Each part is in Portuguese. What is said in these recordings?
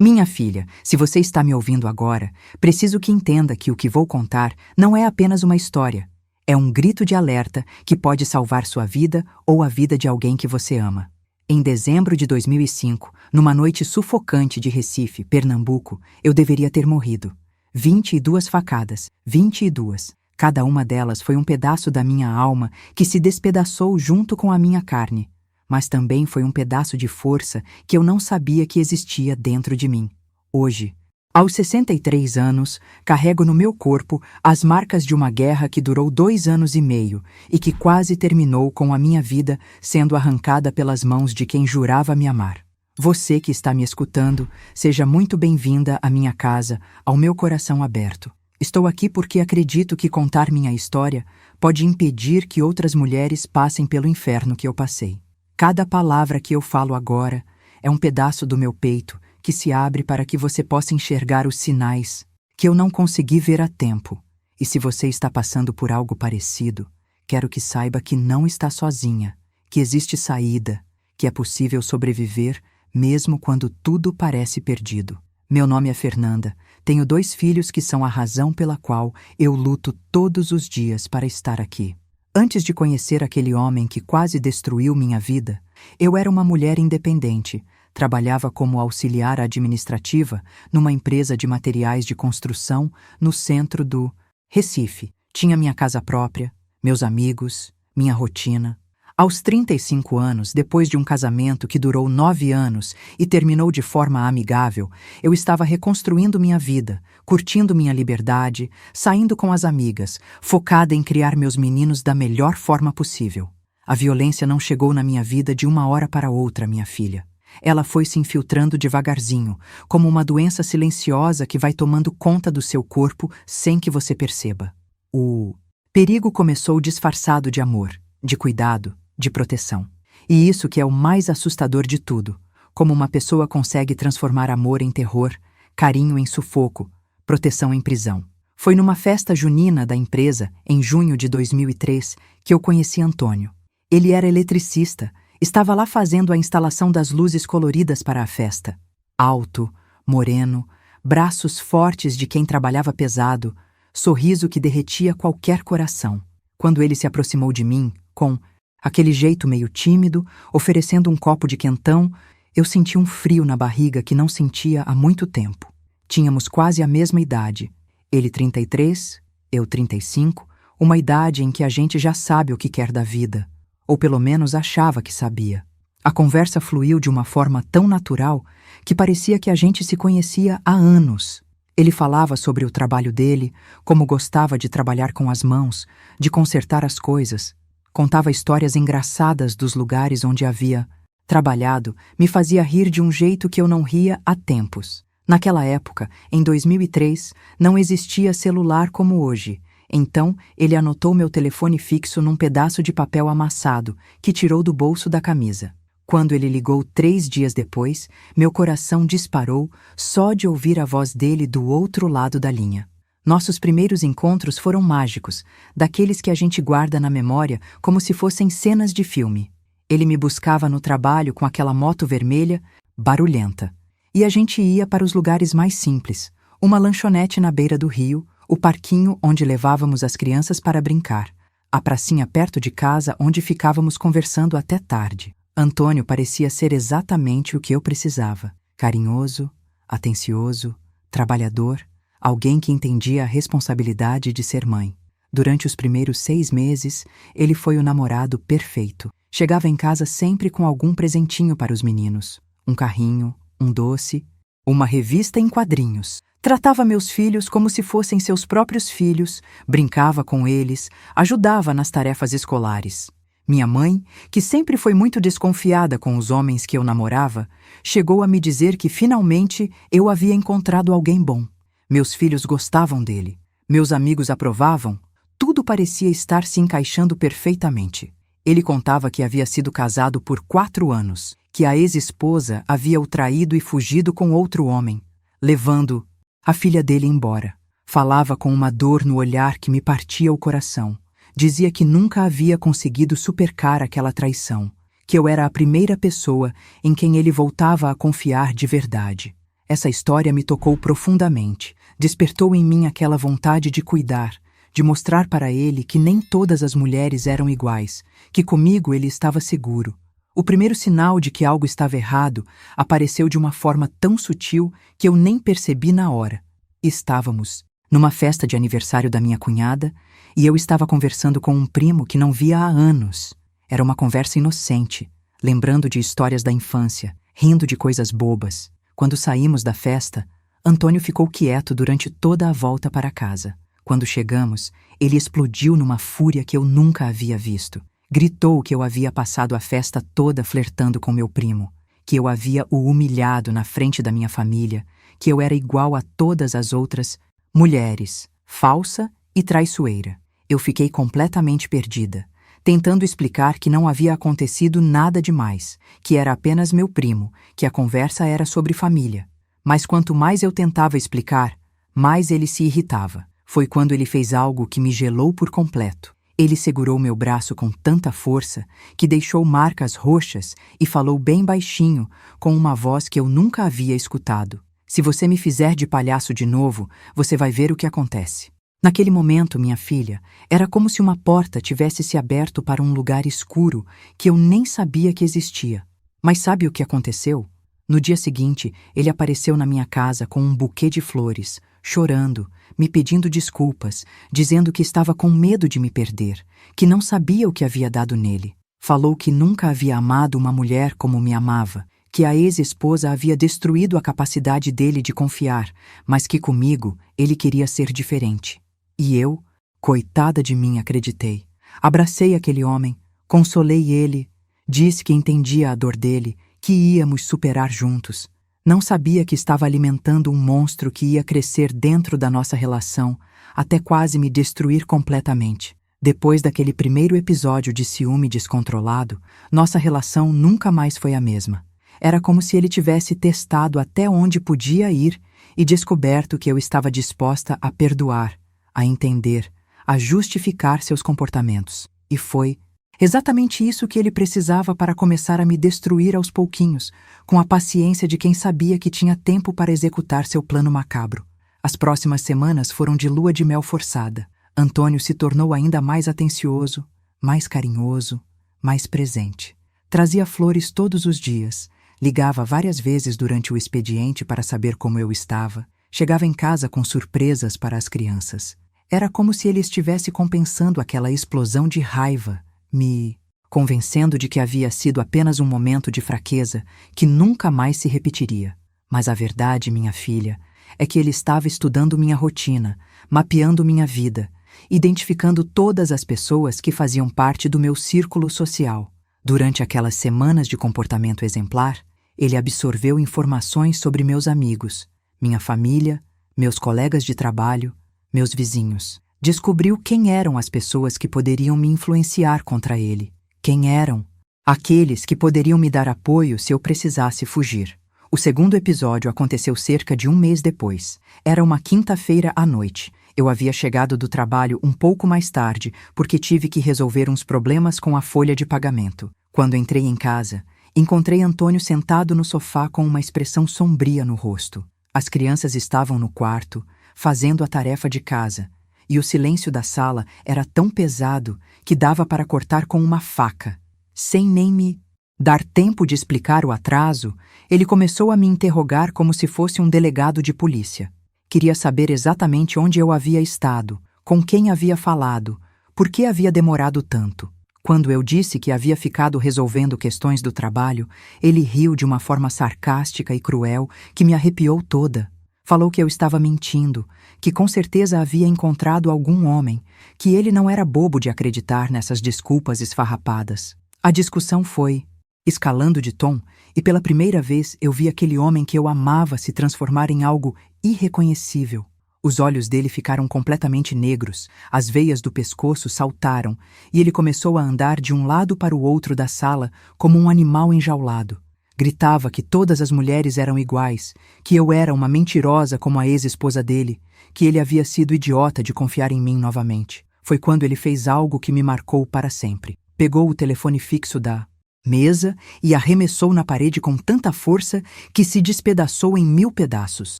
Minha filha, se você está me ouvindo agora, preciso que entenda que o que vou contar não é apenas uma história. É um grito de alerta que pode salvar sua vida ou a vida de alguém que você ama. Em dezembro de 2005, numa noite sufocante de Recife, Pernambuco, eu deveria ter morrido. 22 facadas, 22. Cada uma delas foi um pedaço da minha alma que se despedaçou junto com a minha carne. Mas também foi um pedaço de força que eu não sabia que existia dentro de mim. Hoje, aos 63 anos, carrego no meu corpo as marcas de uma guerra que durou 2 anos e meio e que quase terminou com a minha vida sendo arrancada pelas mãos de quem jurava me amar. Você que está me escutando, seja muito bem-vinda à minha casa, ao meu coração aberto. Estou aqui porque acredito que contar minha história pode impedir que outras mulheres passem pelo inferno que eu passei. Cada palavra que eu falo agora é um pedaço do meu peito que se abre para que você possa enxergar os sinais que eu não consegui ver a tempo. E se você está passando por algo parecido, quero que saiba que não está sozinha, que existe saída, que é possível sobreviver mesmo quando tudo parece perdido. Meu nome é Fernanda, tenho 2 filhos que são a razão pela qual eu luto todos os dias para estar aqui. Antes de conhecer aquele homem que quase destruiu minha vida, eu era uma mulher independente. Trabalhava como auxiliar administrativa numa empresa de materiais de construção no centro do Recife. Tinha minha casa própria, meus amigos, minha rotina. Aos 35 anos, depois de um casamento que durou 9 anos e terminou de forma amigável, eu estava reconstruindo minha vida, curtindo minha liberdade, saindo com as amigas, focada em criar meus meninos da melhor forma possível. A violência não chegou na minha vida de uma hora para outra, minha filha. Ela foi se infiltrando devagarzinho, como uma doença silenciosa que vai tomando conta do seu corpo sem que você perceba. O perigo começou disfarçado de amor, de cuidado, de proteção. E isso que é o mais assustador de tudo, como uma pessoa consegue transformar amor em terror, carinho em sufoco, proteção em prisão. Foi numa festa junina da empresa, em junho de 2003, que eu conheci Antônio. Ele era eletricista, estava lá fazendo a instalação das luzes coloridas para a festa. Alto, moreno, braços fortes de quem trabalhava pesado, sorriso que derretia qualquer coração. Quando ele se aproximou de mim, com aquele jeito meio tímido, oferecendo um copo de quentão, eu senti um frio na barriga que não sentia há muito tempo. Tínhamos quase a mesma idade. Ele 33, eu 35, uma idade em que a gente já sabe o que quer da vida, ou pelo menos achava que sabia. A conversa fluiu de uma forma tão natural que parecia que a gente se conhecia há anos. Ele falava sobre o trabalho dele, como gostava de trabalhar com as mãos, de consertar as coisas. Contava histórias engraçadas dos lugares onde havia trabalhado, me fazia rir de um jeito que eu não ria há tempos. Naquela época, em 2003, não existia celular como hoje, então ele anotou meu telefone fixo num pedaço de papel amassado que tirou do bolso da camisa. Quando ele ligou 3 dias depois, meu coração disparou só de ouvir a voz dele do outro lado da linha. Nossos primeiros encontros foram mágicos, daqueles que a gente guarda na memória como se fossem cenas de filme. Ele me buscava no trabalho com aquela moto vermelha, barulhenta. E a gente ia para os lugares mais simples, uma lanchonete na beira do rio, o parquinho onde levávamos as crianças para brincar, a pracinha perto de casa onde ficávamos conversando até tarde. Antônio parecia ser exatamente o que eu precisava. Carinhoso, atencioso, trabalhador, alguém que entendia a responsabilidade de ser mãe. Durante os primeiros 6 meses, ele foi o namorado perfeito. Chegava em casa sempre com algum presentinho para os meninos. Um carrinho, um doce, uma revista em quadrinhos. Tratava meus filhos como se fossem seus próprios filhos, brincava com eles, ajudava nas tarefas escolares. Minha mãe, que sempre foi muito desconfiada com os homens que eu namorava, chegou a me dizer que finalmente eu havia encontrado alguém bom. Meus filhos gostavam dele, meus amigos aprovavam, tudo parecia estar se encaixando perfeitamente. Ele contava que havia sido casado por 4 anos, que a ex-esposa havia o traído e fugido com outro homem, levando a filha dele embora. Falava com uma dor no olhar que me partia o coração. Dizia que nunca havia conseguido superar aquela traição, que eu era a primeira pessoa em quem ele voltava a confiar de verdade. Essa história me tocou profundamente, despertou em mim aquela vontade de cuidar, de mostrar para ele que nem todas as mulheres eram iguais, que comigo ele estava seguro. O primeiro sinal de que algo estava errado apareceu de uma forma tão sutil que eu nem percebi na hora. Estávamos numa festa de aniversário da minha cunhada e eu estava conversando com um primo que não via há anos. Era uma conversa inocente, lembrando de histórias da infância, rindo de coisas bobas. Quando saímos da festa, Antônio ficou quieto durante toda a volta para casa. Quando chegamos, ele explodiu numa fúria que eu nunca havia visto. Gritou que eu havia passado a festa toda flertando com meu primo, que eu havia o humilhado na frente da minha família, que eu era igual a todas as outras mulheres, falsa e traiçoeira. Eu fiquei completamente perdida, tentando explicar que não havia acontecido nada demais, que era apenas meu primo, que a conversa era sobre família. Mas quanto mais eu tentava explicar, mais ele se irritava. Foi quando ele fez algo que me gelou por completo. Ele segurou meu braço com tanta força que deixou marcas roxas e falou bem baixinho, com uma voz que eu nunca havia escutado. Se você me fizer de palhaço de novo, você vai ver o que acontece. Naquele momento, minha filha, era como se uma porta tivesse se aberto para um lugar escuro que eu nem sabia que existia. Mas sabe o que aconteceu? No dia seguinte, ele apareceu na minha casa com um buquê de flores, chorando, me pedindo desculpas, dizendo que estava com medo de me perder, que não sabia o que havia dado nele. Falou que nunca havia amado uma mulher como me amava, que a ex-esposa havia destruído a capacidade dele de confiar, mas que comigo ele queria ser diferente. E eu, coitada de mim, acreditei. Abracei aquele homem, consolei ele, disse que entendia a dor dele, que íamos superar juntos. Não sabia que estava alimentando um monstro que ia crescer dentro da nossa relação, até quase me destruir completamente. Depois daquele primeiro episódio de ciúme descontrolado, nossa relação nunca mais foi a mesma. Era como se ele tivesse testado até onde podia ir e descoberto que eu estava disposta a perdoar, a entender, a justificar seus comportamentos. E foi exatamente isso que ele precisava para começar a me destruir aos pouquinhos, com a paciência de quem sabia que tinha tempo para executar seu plano macabro. As próximas semanas foram de lua de mel forçada. Antônio se tornou ainda mais atencioso, mais carinhoso, mais presente. Trazia flores todos os dias, ligava várias vezes durante o expediente para saber como eu estava, chegava em casa com surpresas para as crianças. Era como se ele estivesse compensando aquela explosão de raiva, me convencendo de que havia sido apenas um momento de fraqueza que nunca mais se repetiria. Mas a verdade, minha filha, é que ele estava estudando minha rotina, mapeando minha vida, identificando todas as pessoas que faziam parte do meu círculo social. Durante aquelas semanas de comportamento exemplar, ele absorveu informações sobre meus amigos, minha família, meus colegas de trabalho, meus vizinhos. Descobriu quem eram as pessoas que poderiam me influenciar contra ele. Quem eram aqueles que poderiam me dar apoio se eu precisasse fugir. O segundo episódio aconteceu cerca de um mês depois. Era uma quinta-feira à noite. Eu havia chegado do trabalho um pouco mais tarde porque tive que resolver uns problemas com a folha de pagamento. Quando entrei em casa, encontrei Antônio sentado no sofá com uma expressão sombria no rosto. As crianças estavam no quarto, fazendo a tarefa de casa, e o silêncio da sala era tão pesado que dava para cortar com uma faca. Sem nem me dar tempo de explicar o atraso, ele começou a me interrogar como se fosse um delegado de polícia. Queria saber exatamente onde eu havia estado, com quem havia falado, por que havia demorado tanto. Quando eu disse que havia ficado resolvendo questões do trabalho, ele riu de uma forma sarcástica e cruel que me arrepiou toda. Falou que eu estava mentindo, que com certeza havia encontrado algum homem, que ele não era bobo de acreditar nessas desculpas esfarrapadas. A discussão foi escalando de tom, e pela primeira vez eu vi aquele homem que eu amava se transformar em algo irreconhecível. Os olhos dele ficaram completamente negros, as veias do pescoço saltaram, e ele começou a andar de um lado para o outro da sala como um animal enjaulado. Gritava que todas as mulheres eram iguais, que eu era uma mentirosa como a ex-esposa dele, que ele havia sido idiota de confiar em mim novamente. Foi quando ele fez algo que me marcou para sempre. Pegou o telefone fixo da mesa e arremessou na parede com tanta força que se despedaçou em 1000 pedaços.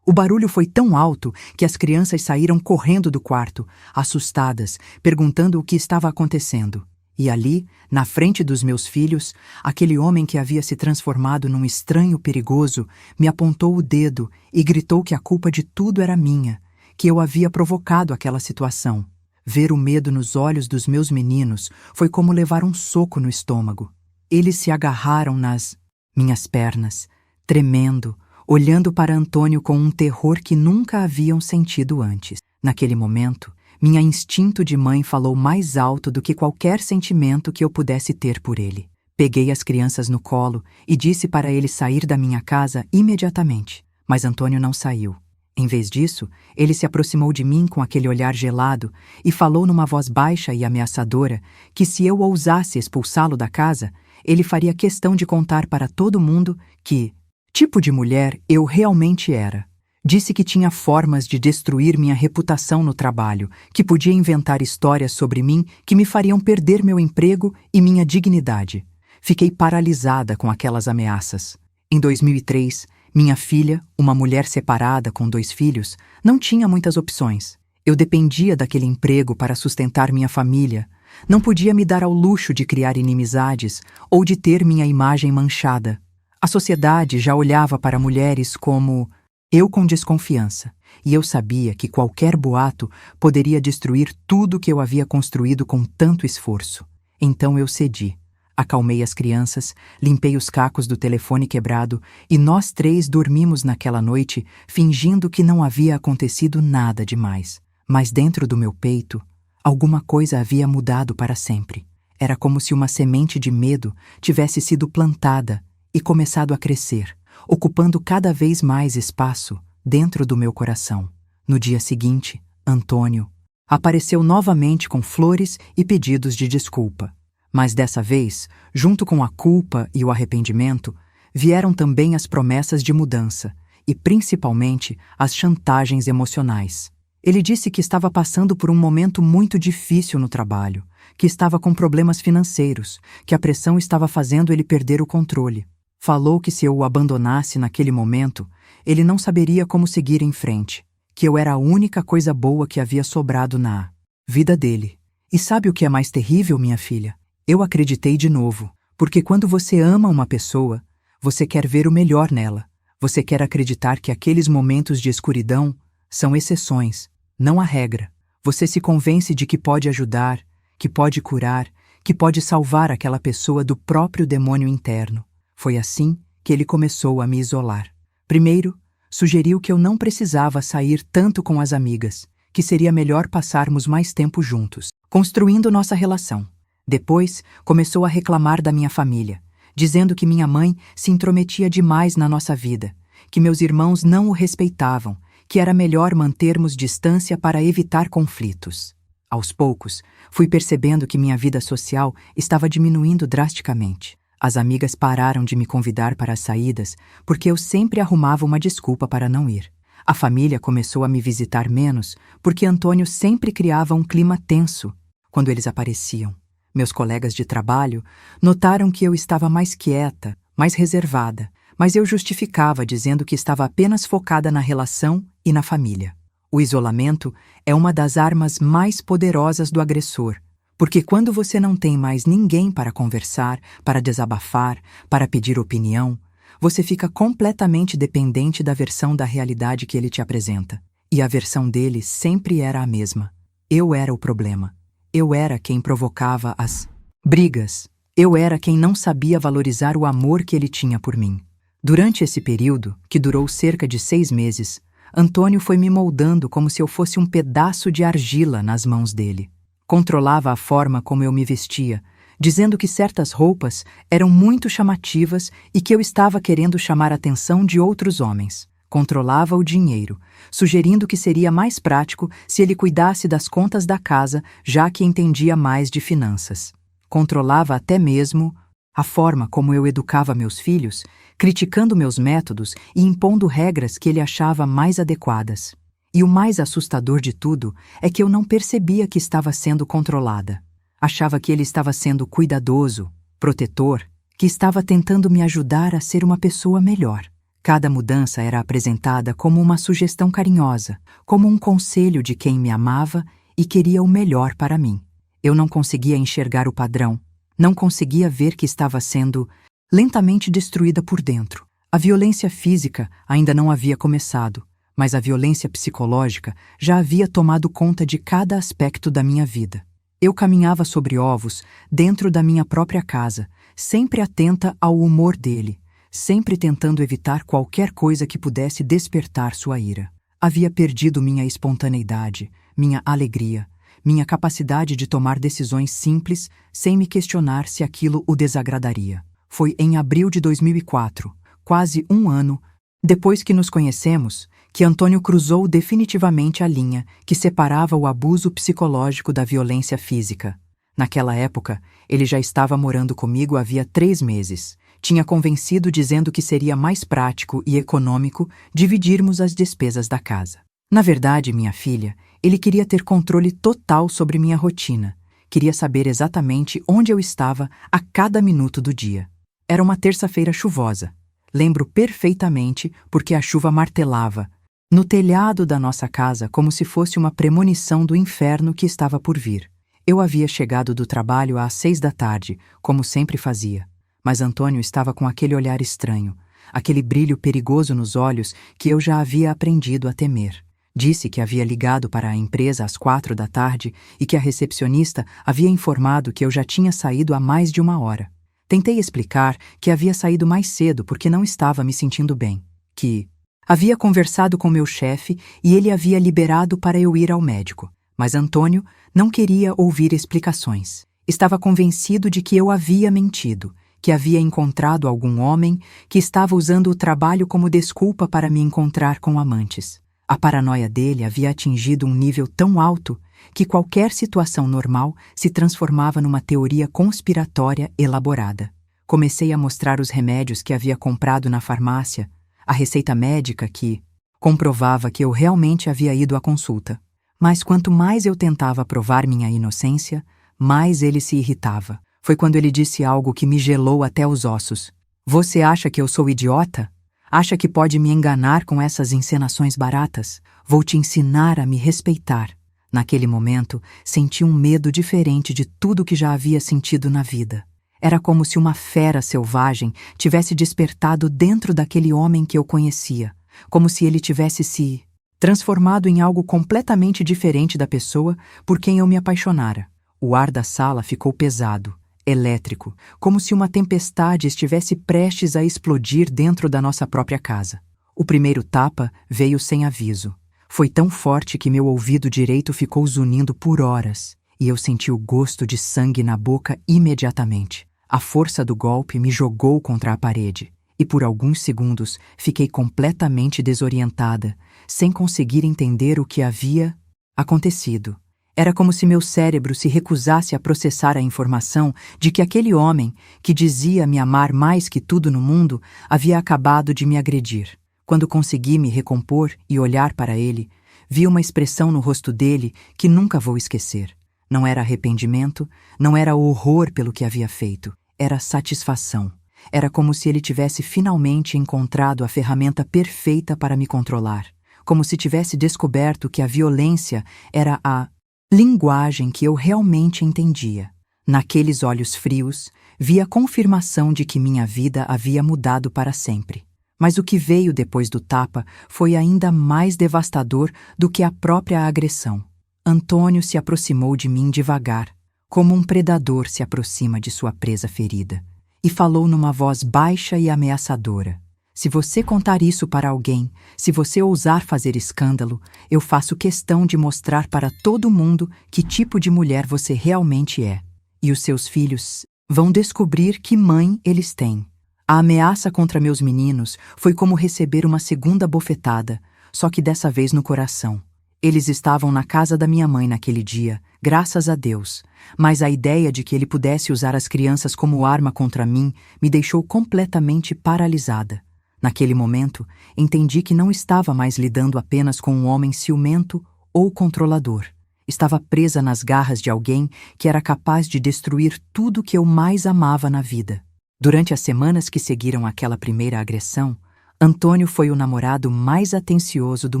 O barulho foi tão alto que as crianças saíram correndo do quarto, assustadas, perguntando o que estava acontecendo. E ali, na frente dos meus filhos, aquele homem que havia se transformado num estranho perigoso me apontou o dedo e gritou que a culpa de tudo era minha, que eu havia provocado aquela situação. Ver o medo nos olhos dos meus meninos foi como levar um soco no estômago. Eles se agarraram nas minhas pernas, tremendo, olhando para Antônio com um terror que nunca haviam sentido antes. Naquele momento, minha instinto de mãe falou mais alto do que qualquer sentimento que eu pudesse ter por ele. Peguei as crianças no colo e disse para ele sair da minha casa imediatamente, mas Antônio não saiu. Em vez disso, ele se aproximou de mim com aquele olhar gelado e falou numa voz baixa e ameaçadora que se eu ousasse expulsá-lo da casa, ele faria questão de contar para todo mundo que tipo de mulher eu realmente era. Disse que tinha formas de destruir minha reputação no trabalho, que podia inventar histórias sobre mim que me fariam perder meu emprego e minha dignidade. Fiquei paralisada com aquelas ameaças. Em 2003, minha filha, uma mulher separada com 2 filhos, não tinha muitas opções. Eu dependia daquele emprego para sustentar minha família. Não podia me dar ao luxo de criar inimizades ou de ter minha imagem manchada. A sociedade já olhava para mulheres como eu com desconfiança, e eu sabia que qualquer boato poderia destruir tudo que eu havia construído com tanto esforço. Então eu cedi. Acalmei as crianças, limpei os cacos do telefone quebrado e nós 3 dormimos naquela noite fingindo que não havia acontecido nada demais. Mas dentro do meu peito, alguma coisa havia mudado para sempre. Era como se uma semente de medo tivesse sido plantada e começado a crescer, ocupando cada vez mais espaço dentro do meu coração. No dia seguinte, Antônio apareceu novamente com flores e pedidos de desculpa. Mas dessa vez, junto com a culpa e o arrependimento, vieram também as promessas de mudança e, principalmente, as chantagens emocionais. Ele disse que estava passando por um momento muito difícil no trabalho, que estava com problemas financeiros, que a pressão estava fazendo ele perder o controle. Falou que se eu o abandonasse naquele momento, ele não saberia como seguir em frente, que eu era a única coisa boa que havia sobrado na vida dele. E sabe o que é mais terrível, minha filha? Eu acreditei de novo, porque quando você ama uma pessoa, você quer ver o melhor nela. Você quer acreditar que aqueles momentos de escuridão são exceções, não a regra. Você se convence de que pode ajudar, que pode curar, que pode salvar aquela pessoa do próprio demônio interno. Foi assim que ele começou a me isolar. Primeiro, sugeriu que eu não precisava sair tanto com as amigas, que seria melhor passarmos mais tempo juntos, construindo nossa relação. Depois, começou a reclamar da minha família, dizendo que minha mãe se intrometia demais na nossa vida, que meus irmãos não o respeitavam, que era melhor mantermos distância para evitar conflitos. Aos poucos, fui percebendo que minha vida social estava diminuindo drasticamente. As amigas pararam de me convidar para as saídas porque eu sempre arrumava uma desculpa para não ir. A família começou a me visitar menos porque Antônio sempre criava um clima tenso quando eles apareciam. Meus colegas de trabalho notaram que eu estava mais quieta, mais reservada, mas eu justificava dizendo que estava apenas focada na relação e na família. O isolamento é uma das armas mais poderosas do agressor, porque quando você não tem mais ninguém para conversar, para desabafar, para pedir opinião, você fica completamente dependente da versão da realidade que ele te apresenta. E a versão dele sempre era a mesma. Eu era o problema. Eu era quem provocava as brigas. Eu era quem não sabia valorizar o amor que ele tinha por mim. Durante esse período, que durou cerca de 6 meses, Antônio foi me moldando como se eu fosse um pedaço de argila nas mãos dele. Controlava a forma como eu me vestia, dizendo que certas roupas eram muito chamativas e que eu estava querendo chamar a atenção de outros homens. Controlava o dinheiro, sugerindo que seria mais prático se ele cuidasse das contas da casa, já que entendia mais de finanças. Controlava até mesmo a forma como eu educava meus filhos, criticando meus métodos e impondo regras que ele achava mais adequadas. E o mais assustador de tudo é que eu não percebia que estava sendo controlada. Achava que ele estava sendo cuidadoso, protetor, que estava tentando me ajudar a ser uma pessoa melhor. Cada mudança era apresentada como uma sugestão carinhosa, como um conselho de quem me amava e queria o melhor para mim. Eu não conseguia enxergar o padrão, não conseguia ver que estava sendo lentamente destruída por dentro. A violência física ainda não havia começado, mas a violência psicológica já havia tomado conta de cada aspecto da minha vida. Eu caminhava sobre ovos dentro da minha própria casa, sempre atenta ao humor dele, sempre tentando evitar qualquer coisa que pudesse despertar sua ira. Havia perdido minha espontaneidade, minha alegria, minha capacidade de tomar decisões simples sem me questionar se aquilo o desagradaria. Foi em abril de 2004, quase um ano depois que nos conhecemos, que Antônio cruzou definitivamente a linha que separava o abuso psicológico da violência física. Naquela época, ele já estava morando comigo havia 3 meses. Tinha convencido dizendo que seria mais prático e econômico dividirmos as despesas da casa. Na verdade, minha filha, ele queria ter controle total sobre minha rotina. Queria saber exatamente onde eu estava a cada minuto do dia. Era uma terça-feira chuvosa. Lembro perfeitamente porque a chuva martelava no telhado da nossa casa como se fosse uma premonição do inferno que estava por vir. Eu havia chegado do trabalho às 6 da tarde, como sempre fazia. Mas Antônio estava com aquele olhar estranho, aquele brilho perigoso nos olhos que eu já havia aprendido a temer. Disse que havia ligado para a empresa às 4 da tarde e que a recepcionista havia informado que eu já tinha saído há mais de 1 hora. Tentei explicar que havia saído mais cedo porque não estava me sentindo bem, que havia conversado com meu chefe e ele havia liberado para eu ir ao médico. Mas Antônio não queria ouvir explicações. Estava convencido de que eu havia mentido, que havia encontrado algum homem que estava usando o trabalho como desculpa para me encontrar com amantes. A paranoia dele havia atingido um nível tão alto que qualquer situação normal se transformava numa teoria conspiratória elaborada. Comecei a mostrar os remédios que havia comprado na farmácia, a receita médica que comprovava que eu realmente havia ido à consulta. Mas quanto mais eu tentava provar minha inocência, mais ele se irritava. Foi quando ele disse algo que me gelou até os ossos. Você acha que eu sou idiota? Acha que pode me enganar com essas encenações baratas? Vou te ensinar a me respeitar. Naquele momento, senti um medo diferente de tudo que já havia sentido na vida. Era como se uma fera selvagem tivesse despertado dentro daquele homem que eu conhecia, como se ele tivesse se transformado em algo completamente diferente da pessoa por quem eu me apaixonara. O ar da sala ficou pesado, elétrico, como se uma tempestade estivesse prestes a explodir dentro da nossa própria casa. O primeiro tapa veio sem aviso. Foi tão forte que meu ouvido direito ficou zunindo por horas, e eu senti o gosto de sangue na boca imediatamente. A força do golpe me jogou contra a parede, e por alguns segundos fiquei completamente desorientada, sem conseguir entender o que havia acontecido. Era como se meu cérebro se recusasse a processar a informação de que aquele homem, que dizia me amar mais que tudo no mundo, havia acabado de me agredir. Quando consegui me recompor e olhar para ele, vi uma expressão no rosto dele que nunca vou esquecer. Não era arrependimento, não era horror pelo que havia feito, era satisfação. Era como se ele tivesse finalmente encontrado a ferramenta perfeita para me controlar, como se tivesse descoberto que a violência era a linguagem que eu realmente entendia. Naqueles olhos frios, vi a confirmação de que minha vida havia mudado para sempre. Mas o que veio depois do tapa foi ainda mais devastador do que a própria agressão. Antônio se aproximou de mim devagar, como um predador se aproxima de sua presa ferida, e falou numa voz baixa e ameaçadora. Se você contar isso para alguém, se você ousar fazer escândalo, eu faço questão de mostrar para todo mundo que tipo de mulher você realmente é. E os seus filhos vão descobrir que mãe eles têm. A ameaça contra meus meninos foi como receber uma segunda bofetada, só que dessa vez no coração. Eles estavam na casa da minha mãe naquele dia, graças a Deus, mas a ideia de que ele pudesse usar as crianças como arma contra mim me deixou completamente paralisada. Naquele momento, entendi que não estava mais lidando apenas com um homem ciumento ou controlador. Estava presa nas garras de alguém que era capaz de destruir tudo que eu mais amava na vida. Durante as semanas que seguiram aquela primeira agressão, Antônio foi o namorado mais atencioso do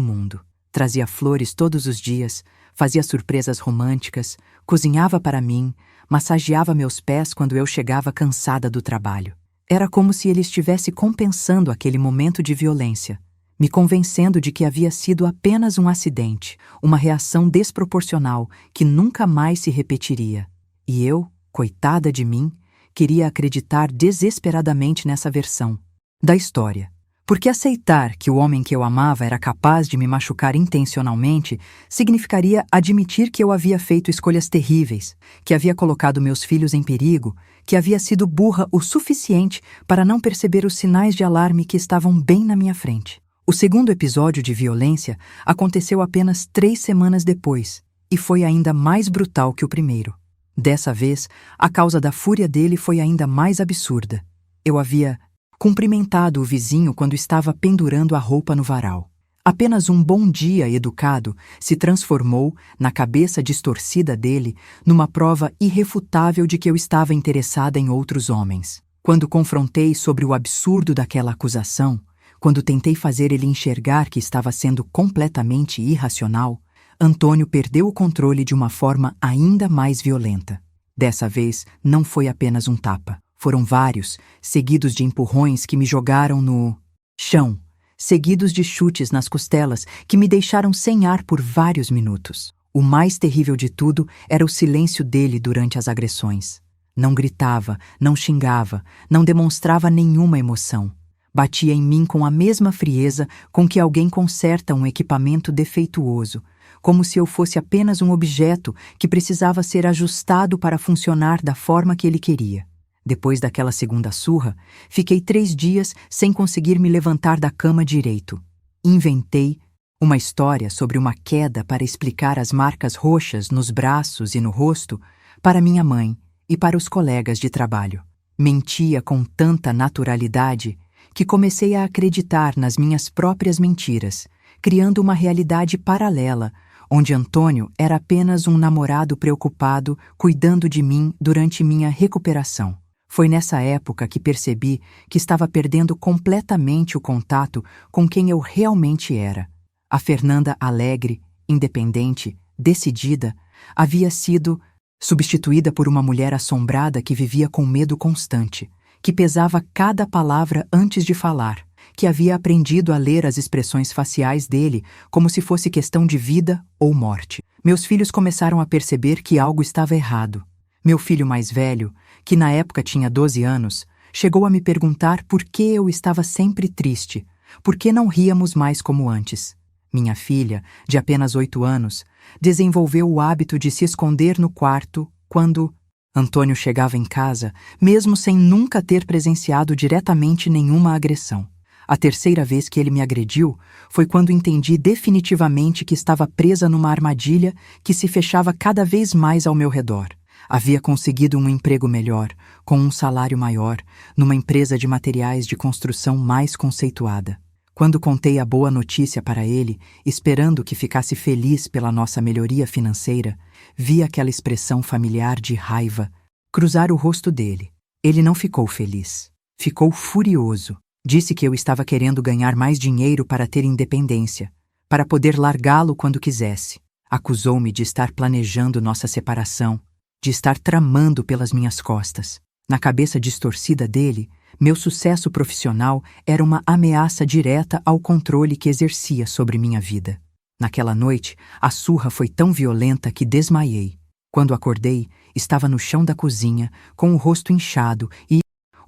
mundo. Trazia flores todos os dias, fazia surpresas românticas, cozinhava para mim, massageava meus pés quando eu chegava cansada do trabalho. Era como se ele estivesse compensando aquele momento de violência, me convencendo de que havia sido apenas um acidente, uma reação desproporcional que nunca mais se repetiria. E eu, coitada de mim, queria acreditar desesperadamente nessa versão da história. Porque aceitar que o homem que eu amava era capaz de me machucar intencionalmente significaria admitir que eu havia feito escolhas terríveis, que havia colocado meus filhos em perigo, que havia sido burra o suficiente para não perceber os sinais de alarme que estavam bem na minha frente. O segundo episódio de violência aconteceu apenas 3 semanas depois e foi ainda mais brutal que o primeiro. Dessa vez, a causa da fúria dele foi ainda mais absurda. Eu havia cumprimentado o vizinho quando estava pendurando a roupa no varal. Apenas um bom dia educado se transformou, na cabeça distorcida dele, numa prova irrefutável de que eu estava interessada em outros homens. Quando confrontei sobre o absurdo daquela acusação, quando tentei fazer ele enxergar que estava sendo completamente irracional, Antônio perdeu o controle de uma forma ainda mais violenta. Dessa vez, não foi apenas um tapa. Foram vários, seguidos de empurrões que me jogaram no chão, seguidos de chutes nas costelas que me deixaram sem ar por vários minutos. O mais terrível de tudo era o silêncio dele durante as agressões. Não gritava, não xingava, não demonstrava nenhuma emoção. Batia em mim com a mesma frieza com que alguém conserta um equipamento defeituoso, como se eu fosse apenas um objeto que precisava ser ajustado para funcionar da forma que ele queria. Depois daquela segunda surra, fiquei 3 dias sem conseguir me levantar da cama direito. Inventei uma história sobre uma queda para explicar as marcas roxas nos braços e no rosto para minha mãe e para os colegas de trabalho. Mentia com tanta naturalidade que comecei a acreditar nas minhas próprias mentiras, criando uma realidade paralela, onde Antônio era apenas um namorado preocupado cuidando de mim durante minha recuperação. Foi nessa época que percebi que estava perdendo completamente o contato com quem eu realmente era. A Fernanda alegre, independente, decidida, havia sido substituída por uma mulher assombrada que vivia com medo constante, que pesava cada palavra antes de falar, que havia aprendido a ler as expressões faciais dele como se fosse questão de vida ou morte. Meus filhos começaram a perceber que algo estava errado. Meu filho mais velho, que na época tinha 12 anos, chegou a me perguntar por que eu estava sempre triste, por que não ríamos mais como antes. Minha filha, de apenas 8 anos, desenvolveu o hábito de se esconder no quarto quando Antônio chegava em casa, mesmo sem nunca ter presenciado diretamente nenhuma agressão. A terceira vez que ele me agrediu foi quando entendi definitivamente que estava presa numa armadilha que se fechava cada vez mais ao meu redor. Havia conseguido um emprego melhor, com um salário maior, numa empresa de materiais de construção mais conceituada. Quando contei a boa notícia para ele, esperando que ficasse feliz pela nossa melhoria financeira, vi aquela expressão familiar de raiva cruzar o rosto dele. Ele não ficou feliz. Ficou furioso. Disse que eu estava querendo ganhar mais dinheiro para ter independência, para poder largá-lo quando quisesse. Acusou-me de estar planejando nossa separação, de estar tramando pelas minhas costas. Na cabeça distorcida dele, meu sucesso profissional era uma ameaça direta ao controle que exercia sobre minha vida. Naquela noite, a surra foi tão violenta que desmaiei. Quando acordei, estava no chão da cozinha, com o rosto inchado e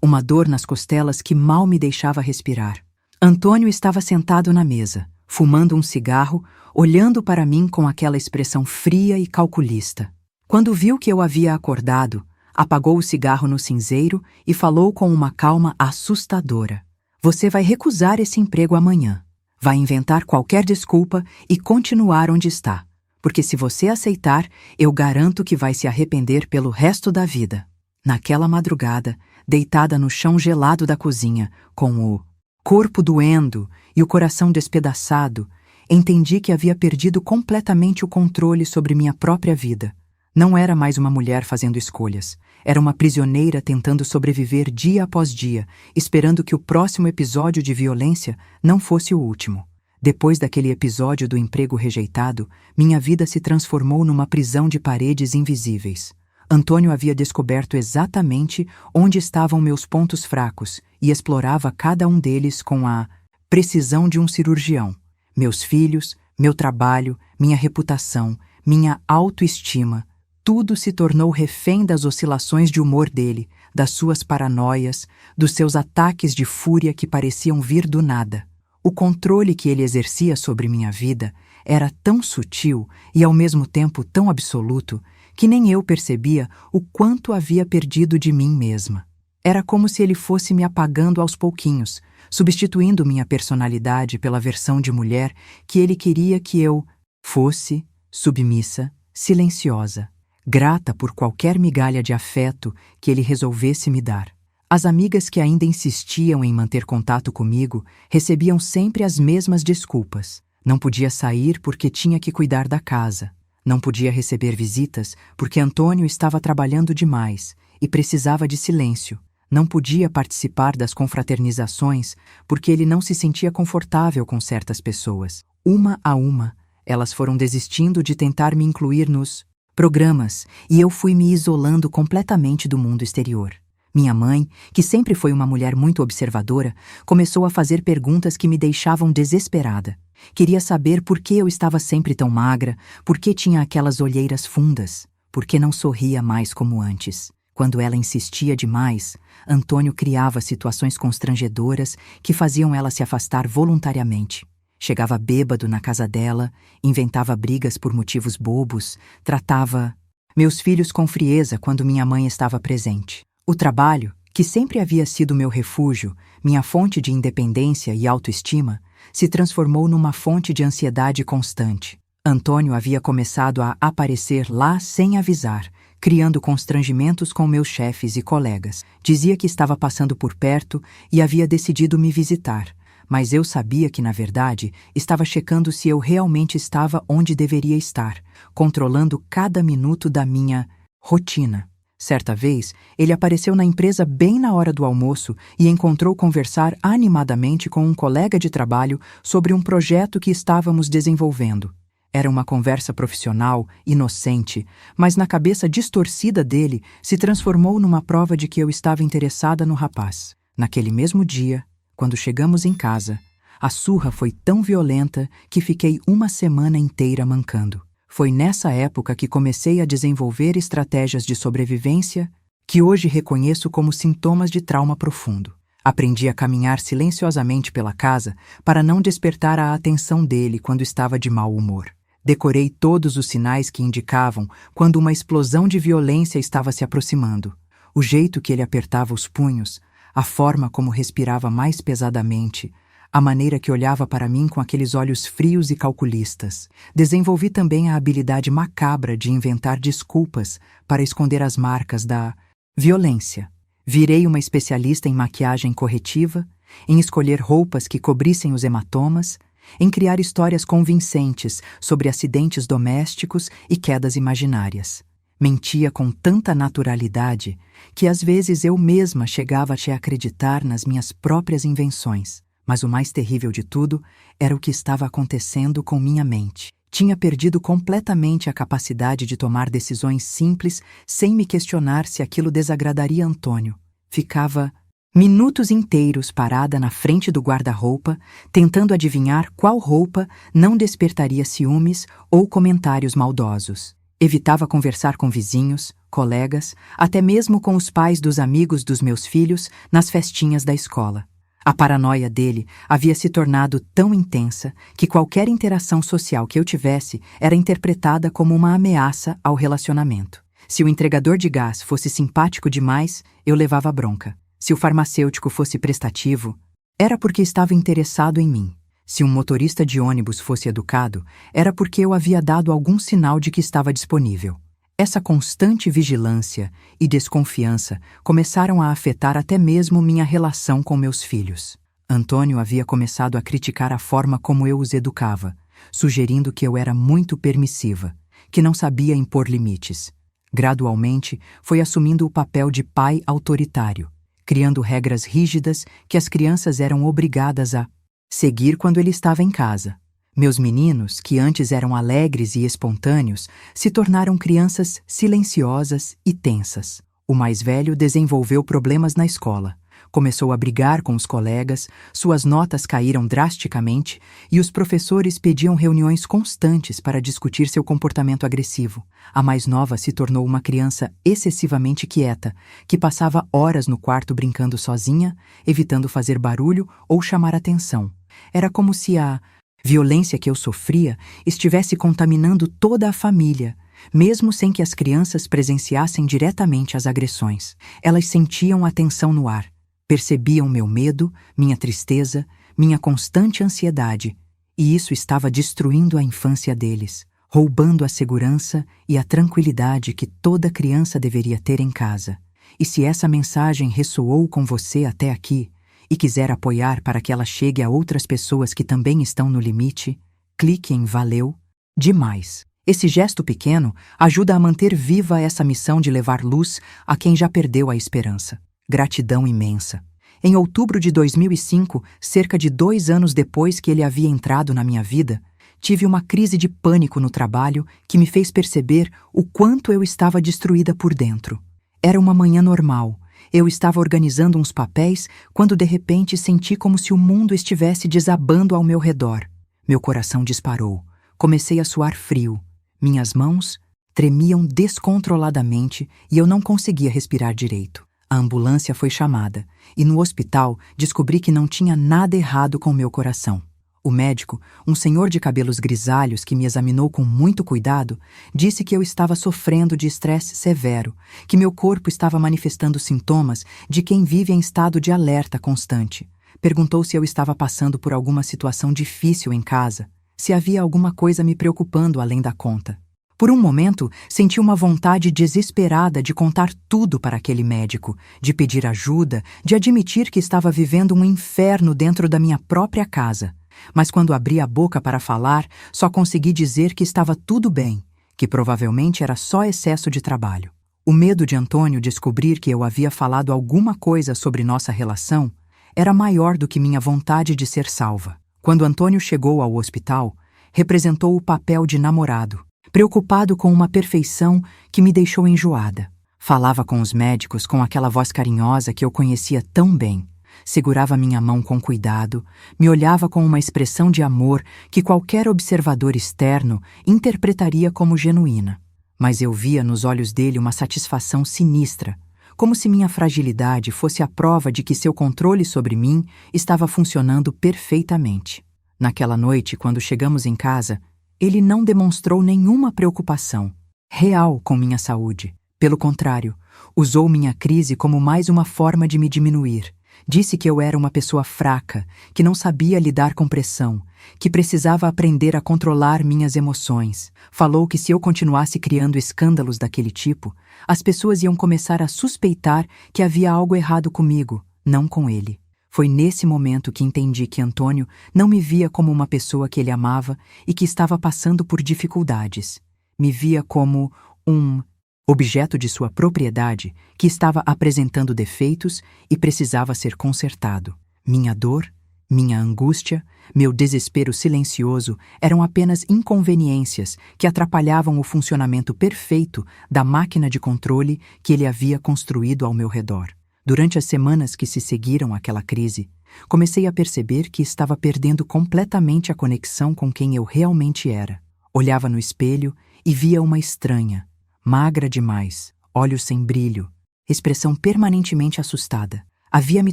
uma dor nas costelas que mal me deixava respirar. Antônio estava sentado na mesa, fumando um cigarro, olhando para mim com aquela expressão fria e calculista. Quando viu que eu havia acordado, apagou o cigarro no cinzeiro e falou com uma calma assustadora. Você vai recusar esse emprego amanhã. Vai inventar qualquer desculpa e continuar onde está. Porque se você aceitar, eu garanto que vai se arrepender pelo resto da vida. Naquela madrugada, deitada no chão gelado da cozinha, com o corpo doendo e o coração despedaçado, entendi que havia perdido completamente o controle sobre minha própria vida. Não era mais uma mulher fazendo escolhas. Era uma prisioneira tentando sobreviver dia após dia, esperando que o próximo episódio de violência não fosse o último. Depois daquele episódio do emprego rejeitado, minha vida se transformou numa prisão de paredes invisíveis. Antônio havia descoberto exatamente onde estavam meus pontos fracos e explorava cada um deles com a precisão de um cirurgião. Meus filhos, meu trabalho, minha reputação, minha autoestima, tudo se tornou refém das oscilações de humor dele, das suas paranoias, dos seus ataques de fúria que pareciam vir do nada. O controle que ele exercia sobre minha vida era tão sutil e ao mesmo tempo tão absoluto que nem eu percebia o quanto havia perdido de mim mesma. Era como se ele fosse me apagando aos pouquinhos, substituindo minha personalidade pela versão de mulher que ele queria que eu fosse, submissa, silenciosa, grata por qualquer migalha de afeto que ele resolvesse me dar. As amigas que ainda insistiam em manter contato comigo recebiam sempre as mesmas desculpas. Não podia sair porque tinha que cuidar da casa. Não podia receber visitas porque Antônio estava trabalhando demais e precisava de silêncio. Não podia participar das confraternizações porque ele não se sentia confortável com certas pessoas. Uma a uma, elas foram desistindo de tentar me incluir nos programas e eu fui me isolando completamente do mundo exterior. Minha mãe, que sempre foi uma mulher muito observadora, começou a fazer perguntas que me deixavam desesperada. Queria saber por que eu estava sempre tão magra, por que tinha aquelas olheiras fundas, por que não sorria mais como antes. Quando ela insistia demais, Antônio criava situações constrangedoras que faziam ela se afastar voluntariamente. Chegava bêbado na casa dela, inventava brigas por motivos bobos, tratava meus filhos com frieza quando minha mãe estava presente. O trabalho, que sempre havia sido meu refúgio, minha fonte de independência e autoestima, se transformou numa fonte de ansiedade constante. Antônio havia começado a aparecer lá sem avisar, criando constrangimentos com meus chefes e colegas. Dizia que estava passando por perto e havia decidido me visitar, mas eu sabia que, na verdade, estava checando se eu realmente estava onde deveria estar, controlando cada minuto da minha rotina. Certa vez, ele apareceu na empresa bem na hora do almoço e encontrou conversar animadamente com um colega de trabalho sobre um projeto que estávamos desenvolvendo. Era uma conversa profissional, inocente, mas na cabeça distorcida dele se transformou numa prova de que eu estava interessada no rapaz. Naquele mesmo dia, quando chegamos em casa, a surra foi tão violenta que fiquei uma semana inteira mancando. Foi nessa época que comecei a desenvolver estratégias de sobrevivência que hoje reconheço como sintomas de trauma profundo. Aprendi a caminhar silenciosamente pela casa para não despertar a atenção dele quando estava de mau humor. Decorei todos os sinais que indicavam quando uma explosão de violência estava se aproximando. O jeito que ele apertava os punhos, a forma como respirava mais pesadamente, a maneira que olhava para mim com aqueles olhos frios e calculistas. Desenvolvi também a habilidade macabra de inventar desculpas para esconder as marcas da violência. Virei uma especialista em maquiagem corretiva, em escolher roupas que cobrissem os hematomas, em criar histórias convincentes sobre acidentes domésticos e quedas imaginárias. Mentia com tanta naturalidade que às vezes eu mesma chegava a acreditar nas minhas próprias invenções. Mas o mais terrível de tudo era o que estava acontecendo com minha mente. Tinha perdido completamente a capacidade de tomar decisões simples sem me questionar se aquilo desagradaria Antônio. Ficava minutos inteiros parada na frente do guarda-roupa, tentando adivinhar qual roupa não despertaria ciúmes ou comentários maldosos. Evitava conversar com vizinhos, colegas, até mesmo com os pais dos amigos dos meus filhos nas festinhas da escola. A paranoia dele havia se tornado tão intensa que qualquer interação social que eu tivesse era interpretada como uma ameaça ao relacionamento. Se o entregador de gás fosse simpático demais, eu levava bronca. Se o farmacêutico fosse prestativo, era porque estava interessado em mim. Se um motorista de ônibus fosse educado, era porque eu havia dado algum sinal de que estava disponível. Essa constante vigilância e desconfiança começaram a afetar até mesmo minha relação com meus filhos. Antônio havia começado a criticar a forma como eu os educava, sugerindo que eu era muito permissiva, que não sabia impor limites. Gradualmente, foi assumindo o papel de pai autoritário, criando regras rígidas que as crianças eram obrigadas a seguir quando ele estava em casa. Meus meninos, que antes eram alegres e espontâneos, se tornaram crianças silenciosas e tensas. O mais velho desenvolveu problemas na escola. Começou a brigar com os colegas, suas notas caíram drasticamente e os professores pediam reuniões constantes para discutir seu comportamento agressivo. A mais nova se tornou uma criança excessivamente quieta, que passava horas no quarto brincando sozinha, evitando fazer barulho ou chamar atenção. Era como se a violência que eu sofria estivesse contaminando toda a família, mesmo sem que as crianças presenciassem diretamente as agressões. Elas sentiam a tensão no ar. Percebiam meu medo, minha tristeza, minha constante ansiedade, e isso estava destruindo a infância deles, roubando a segurança e a tranquilidade que toda criança deveria ter em casa. E se essa mensagem ressoou com você até aqui e quiser apoiar para que ela chegue a outras pessoas que também estão no limite, clique em Valeu demais. Esse gesto pequeno ajuda a manter viva essa missão de levar luz a quem já perdeu a esperança. Gratidão imensa. Em outubro de 2005, cerca de 2 anos depois que ele havia entrado na minha vida, tive uma crise de pânico no trabalho que me fez perceber o quanto eu estava destruída por dentro. Era uma manhã normal. Eu estava organizando uns papéis quando de repente senti como se o mundo estivesse desabando ao meu redor. Meu coração disparou. Comecei a suar frio. Minhas mãos tremiam descontroladamente e eu não conseguia respirar direito. A ambulância foi chamada e no hospital descobri que não tinha nada errado com meu coração. O médico, um senhor de cabelos grisalhos que me examinou com muito cuidado, disse que eu estava sofrendo de estresse severo, que meu corpo estava manifestando sintomas de quem vive em estado de alerta constante. Perguntou se eu estava passando por alguma situação difícil em casa, se havia alguma coisa me preocupando além da conta. Por um momento, senti uma vontade desesperada de contar tudo para aquele médico, de pedir ajuda, de admitir que estava vivendo um inferno dentro da minha própria casa. Mas quando abri a boca para falar, só consegui dizer que estava tudo bem, que provavelmente era só excesso de trabalho. O medo de Antônio descobrir que eu havia falado alguma coisa sobre nossa relação era maior do que minha vontade de ser salva. Quando Antônio chegou ao hospital, representou o papel de namorado, preocupado com uma perfeição que me deixou enjoada. Falava com os médicos com aquela voz carinhosa que eu conhecia tão bem. Segurava minha mão com cuidado, me olhava com uma expressão de amor que qualquer observador externo interpretaria como genuína. Mas eu via nos olhos dele uma satisfação sinistra, como se minha fragilidade fosse a prova de que seu controle sobre mim estava funcionando perfeitamente. Naquela noite, quando chegamos em casa, ele não demonstrou nenhuma preocupação real com minha saúde. Pelo contrário, usou minha crise como mais uma forma de me diminuir. Disse que eu era uma pessoa fraca, que não sabia lidar com pressão, que precisava aprender a controlar minhas emoções. Falou que se eu continuasse criando escândalos daquele tipo, as pessoas iam começar a suspeitar que havia algo errado comigo, não com ele. Foi nesse momento que entendi que Antônio não me via como uma pessoa que ele amava e que estava passando por dificuldades. Me via como um objeto de sua propriedade que estava apresentando defeitos e precisava ser consertado. Minha dor, minha angústia, meu desespero silencioso eram apenas inconveniências que atrapalhavam o funcionamento perfeito da máquina de controle que ele havia construído ao meu redor. Durante as semanas que se seguiram àquela crise, comecei a perceber que estava perdendo completamente a conexão com quem eu realmente era. Olhava no espelho e via uma estranha, magra demais, olhos sem brilho, expressão permanentemente assustada. Havia me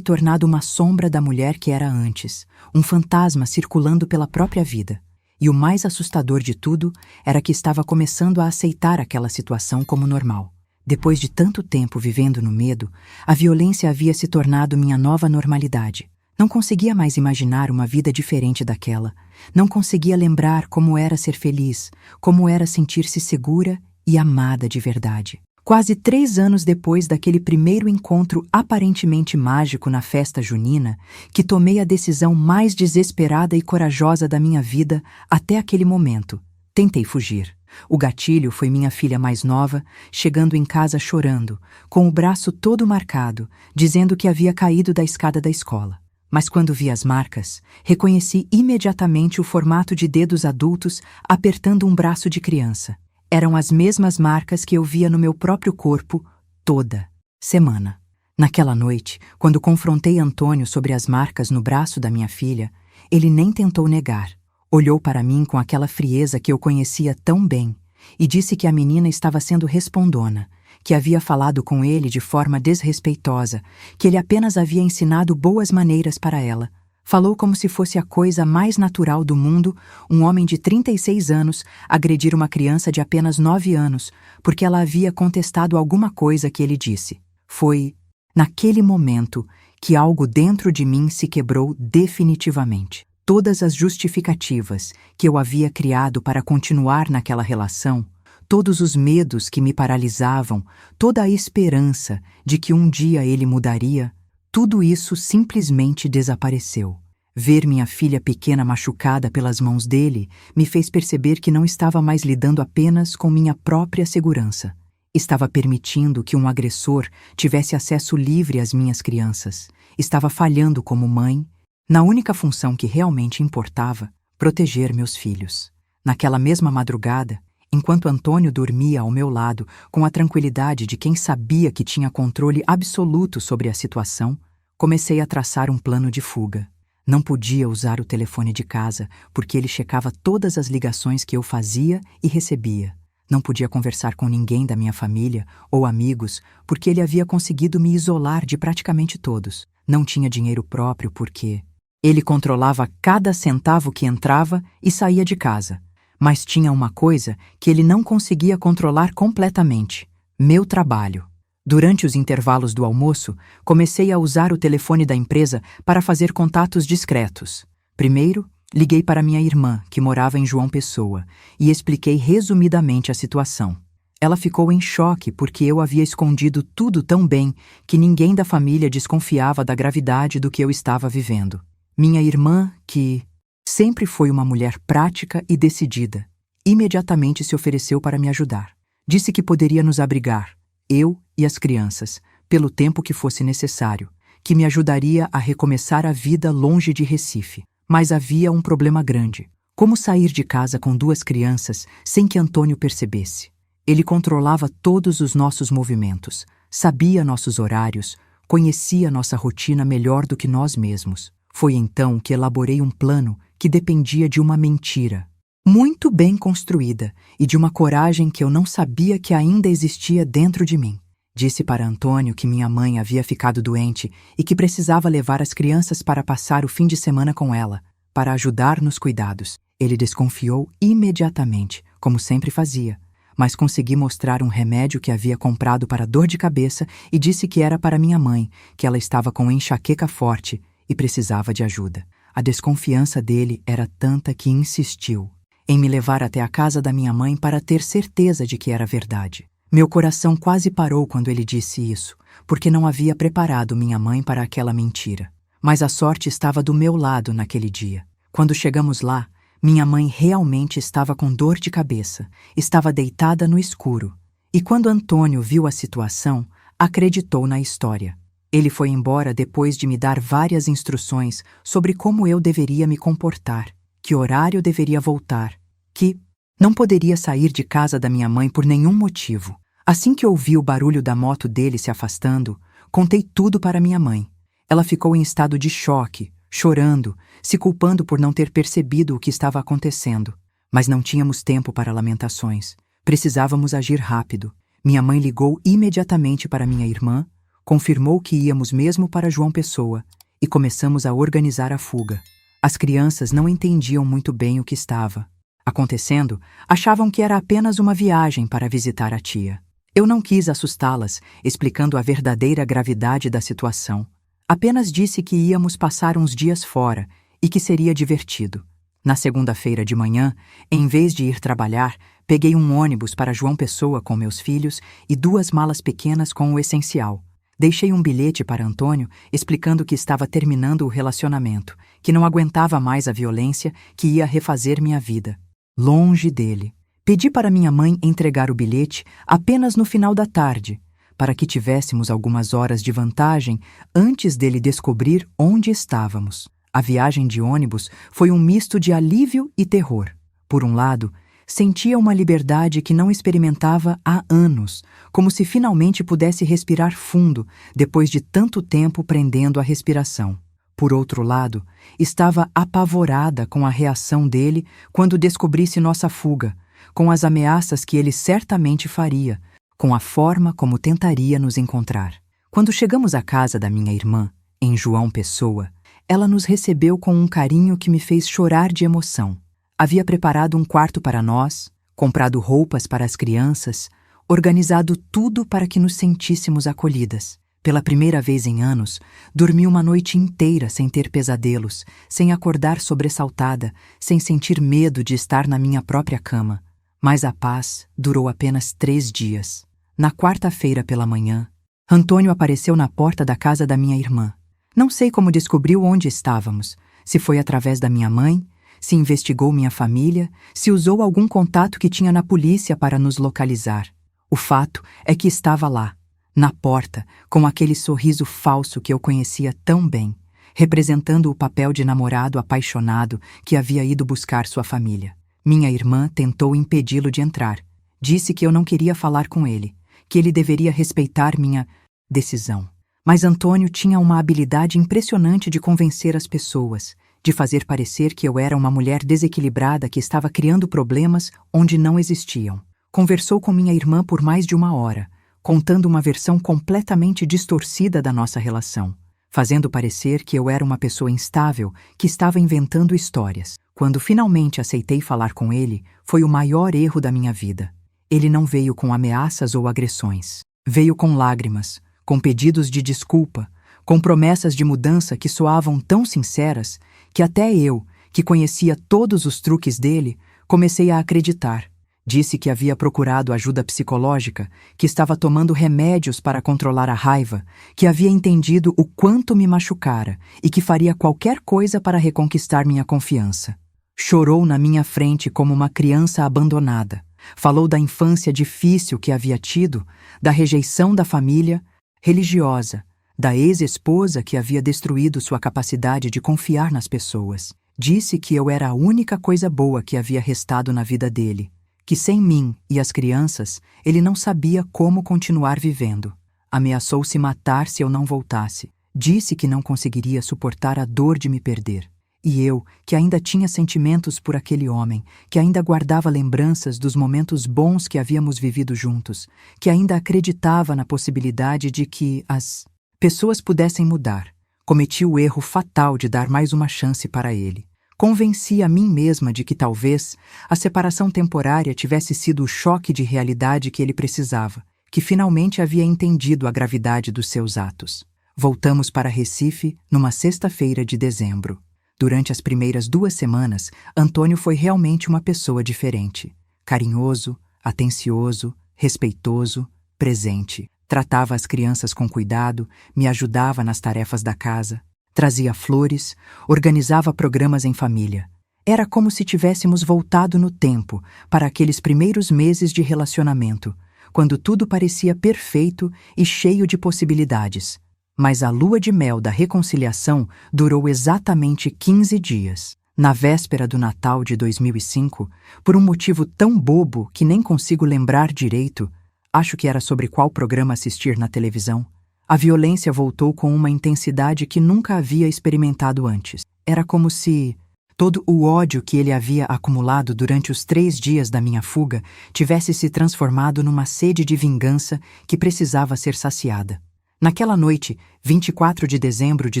tornado uma sombra da mulher que era antes, um fantasma circulando pela própria vida. E o mais assustador de tudo era que estava começando a aceitar aquela situação como normal. Depois de tanto tempo vivendo no medo, a violência havia se tornado minha nova normalidade. Não conseguia mais imaginar uma vida diferente daquela. Não conseguia lembrar como era ser feliz, como era sentir-se segura e amada de verdade. Quase 3 anos depois daquele primeiro encontro aparentemente mágico na festa junina, que tomei a decisão mais desesperada e corajosa da minha vida até aquele momento, tentei fugir. O gatilho foi minha filha mais nova, chegando em casa chorando, com o braço todo marcado, dizendo que havia caído da escada da escola. Mas quando vi as marcas, reconheci imediatamente o formato de dedos adultos apertando um braço de criança. Eram as mesmas marcas que eu via no meu próprio corpo toda semana. Naquela noite, quando confrontei Antônio sobre as marcas no braço da minha filha, ele nem tentou negar. Olhou para mim com aquela frieza que eu conhecia tão bem e disse que a menina estava sendo respondona, que havia falado com ele de forma desrespeitosa, que ele apenas havia ensinado boas maneiras para ela. Falou como se fosse a coisa mais natural do mundo um homem de 36 anos agredir uma criança de apenas 9 anos, porque ela havia contestado alguma coisa que ele disse. Foi naquele momento que algo dentro de mim se quebrou definitivamente. Todas as justificativas que eu havia criado para continuar naquela relação, todos os medos que me paralisavam, toda a esperança de que um dia ele mudaria, tudo isso simplesmente desapareceu. Ver minha filha pequena machucada pelas mãos dele me fez perceber que não estava mais lidando apenas com minha própria segurança. Estava permitindo que um agressor tivesse acesso livre às minhas crianças. Estava falhando como mãe, na única função que realmente importava, proteger meus filhos. Naquela mesma madrugada, enquanto Antônio dormia ao meu lado com a tranquilidade de quem sabia que tinha controle absoluto sobre a situação, comecei a traçar um plano de fuga. Não podia usar o telefone de casa, porque ele checava todas as ligações que eu fazia e recebia. Não podia conversar com ninguém da minha família ou amigos, porque ele havia conseguido me isolar de praticamente todos. Não tinha dinheiro próprio porque ele controlava cada centavo que entrava e saía de casa. Mas tinha uma coisa que ele não conseguia controlar completamente: meu trabalho. Durante os intervalos do almoço, comecei a usar o telefone da empresa para fazer contatos discretos. Primeiro, liguei para minha irmã, que morava em João Pessoa, e expliquei resumidamente a situação. Ela ficou em choque porque eu havia escondido tudo tão bem que ninguém da família desconfiava da gravidade do que eu estava vivendo. Minha irmã, que sempre foi uma mulher prática e decidida, imediatamente se ofereceu para me ajudar. Disse que poderia nos abrigar, eu e as crianças, pelo tempo que fosse necessário, que me ajudaria a recomeçar a vida longe de Recife. Mas havia um problema grande: como sair de casa com 2 crianças sem que Antônio percebesse? Ele controlava todos os nossos movimentos, sabia nossos horários, conhecia nossa rotina melhor do que nós mesmos. Foi então que elaborei um plano que dependia de uma mentira, muito bem construída, e de uma coragem que eu não sabia que ainda existia dentro de mim. Disse para Antônio que minha mãe havia ficado doente e que precisava levar as crianças para passar o fim de semana com ela, para ajudar nos cuidados. Ele desconfiou imediatamente, como sempre fazia, mas consegui mostrar um remédio que havia comprado para dor de cabeça e disse que era para minha mãe, que ela estava com enxaqueca forte e precisava de ajuda. A desconfiança dele era tanta que insistiu em me levar até a casa da minha mãe para ter certeza de que era verdade. Meu coração quase parou quando ele disse isso, porque não havia preparado minha mãe para aquela mentira. Mas a sorte estava do meu lado naquele dia. Quando chegamos lá, minha mãe realmente estava com dor de cabeça, estava deitada no escuro. E quando Antônio viu a situação, acreditou na história. Ele foi embora depois de me dar várias instruções sobre como eu deveria me comportar, que horário deveria voltar, que não poderia sair de casa da minha mãe por nenhum motivo. Assim que ouvi o barulho da moto dele se afastando, contei tudo para minha mãe. Ela ficou em estado de choque, chorando, se culpando por não ter percebido o que estava acontecendo. Mas não tínhamos tempo para lamentações. Precisávamos agir rápido. Minha mãe ligou imediatamente para minha irmã, confirmou que íamos mesmo para João Pessoa e começamos a organizar a fuga. As crianças não entendiam muito bem o que estava acontecendo, achavam que era apenas uma viagem para visitar a tia. Eu não quis assustá-las, explicando a verdadeira gravidade da situação. Apenas disse que íamos passar uns dias fora e que seria divertido. Na segunda-feira de manhã, em vez de ir trabalhar, peguei um ônibus para João Pessoa com meus filhos e 2 malas pequenas com o essencial. Deixei um bilhete para Antônio explicando que estava terminando o relacionamento, que não aguentava mais a violência, que ia refazer minha vida longe dele. Pedi para minha mãe entregar o bilhete apenas no final da tarde, para que tivéssemos algumas horas de vantagem antes dele descobrir onde estávamos. A viagem de ônibus foi um misto de alívio e terror. Por um lado, sentia uma liberdade que não experimentava há anos, como se finalmente pudesse respirar fundo depois de tanto tempo prendendo a respiração. Por outro lado, estava apavorada com a reação dele quando descobrisse nossa fuga, com as ameaças que ele certamente faria, com a forma como tentaria nos encontrar. Quando chegamos à casa da minha irmã, em João Pessoa, ela nos recebeu com um carinho que me fez chorar de emoção. Havia preparado um quarto para nós, comprado roupas para as crianças, organizado tudo para que nos sentíssemos acolhidas. Pela primeira vez em anos, dormi uma noite inteira sem ter pesadelos, sem acordar sobressaltada, sem sentir medo de estar na minha própria cama. Mas a paz durou apenas 3 dias. Na quarta-feira pela manhã, Antônio apareceu na porta da casa da minha irmã. Não sei como descobriu onde estávamos, se foi através da minha mãe, se investigou minha família, se usou algum contato que tinha na polícia para nos localizar. O fato é que estava lá, na porta, com aquele sorriso falso que eu conhecia tão bem, representando o papel de namorado apaixonado que havia ido buscar sua família. Minha irmã tentou impedi-lo de entrar. Disse que eu não queria falar com ele, que ele deveria respeitar minha decisão. Mas Antônio tinha uma habilidade impressionante de convencer as pessoas, de fazer parecer que eu era uma mulher desequilibrada que estava criando problemas onde não existiam. Conversou com minha irmã por mais de 1 hora, contando uma versão completamente distorcida da nossa relação, fazendo parecer que eu era uma pessoa instável que estava inventando histórias. Quando finalmente aceitei falar com ele, foi o maior erro da minha vida. Ele não veio com ameaças ou agressões. Veio com lágrimas, com pedidos de desculpa, com promessas de mudança que soavam tão sinceras que até eu, que conhecia todos os truques dele, comecei a acreditar. Disse que havia procurado ajuda psicológica, que estava tomando remédios para controlar a raiva, que havia entendido o quanto me machucara e que faria qualquer coisa para reconquistar minha confiança. Chorou na minha frente como uma criança abandonada. Falou da infância difícil que havia tido, da rejeição da família religiosa, da ex-esposa que havia destruído sua capacidade de confiar nas pessoas. Disse que eu era a única coisa boa que havia restado na vida dele, que sem mim e as crianças ele não sabia como continuar vivendo. Ameaçou se matar se eu não voltasse. Disse que não conseguiria suportar a dor de me perder. E eu, que ainda tinha sentimentos por aquele homem, que ainda guardava lembranças dos momentos bons que havíamos vivido juntos, que ainda acreditava na possibilidade de que as pessoas pudessem mudar, cometi o erro fatal de dar mais uma chance para ele. Convenci a mim mesma de que talvez a separação temporária tivesse sido o choque de realidade que ele precisava, que finalmente havia entendido a gravidade dos seus atos. Voltamos para Recife numa sexta-feira de dezembro. Durante as primeiras 2 semanas, Antônio foi realmente uma pessoa diferente. Carinhoso, atencioso, respeitoso, presente. Tratava as crianças com cuidado, me ajudava nas tarefas da casa, trazia flores, organizava programas em família. Era como se tivéssemos voltado no tempo para aqueles primeiros meses de relacionamento, quando tudo parecia perfeito e cheio de possibilidades. Mas a lua de mel da reconciliação durou exatamente 15 dias. Na véspera do Natal de 2005, por um motivo tão bobo que nem consigo lembrar direito, acho que era sobre qual programa assistir na televisão, a violência voltou com uma intensidade que nunca havia experimentado antes. Era como se todo o ódio que ele havia acumulado durante os 3 dias da minha fuga tivesse se transformado numa sede de vingança que precisava ser saciada. Naquela noite, 24 de dezembro de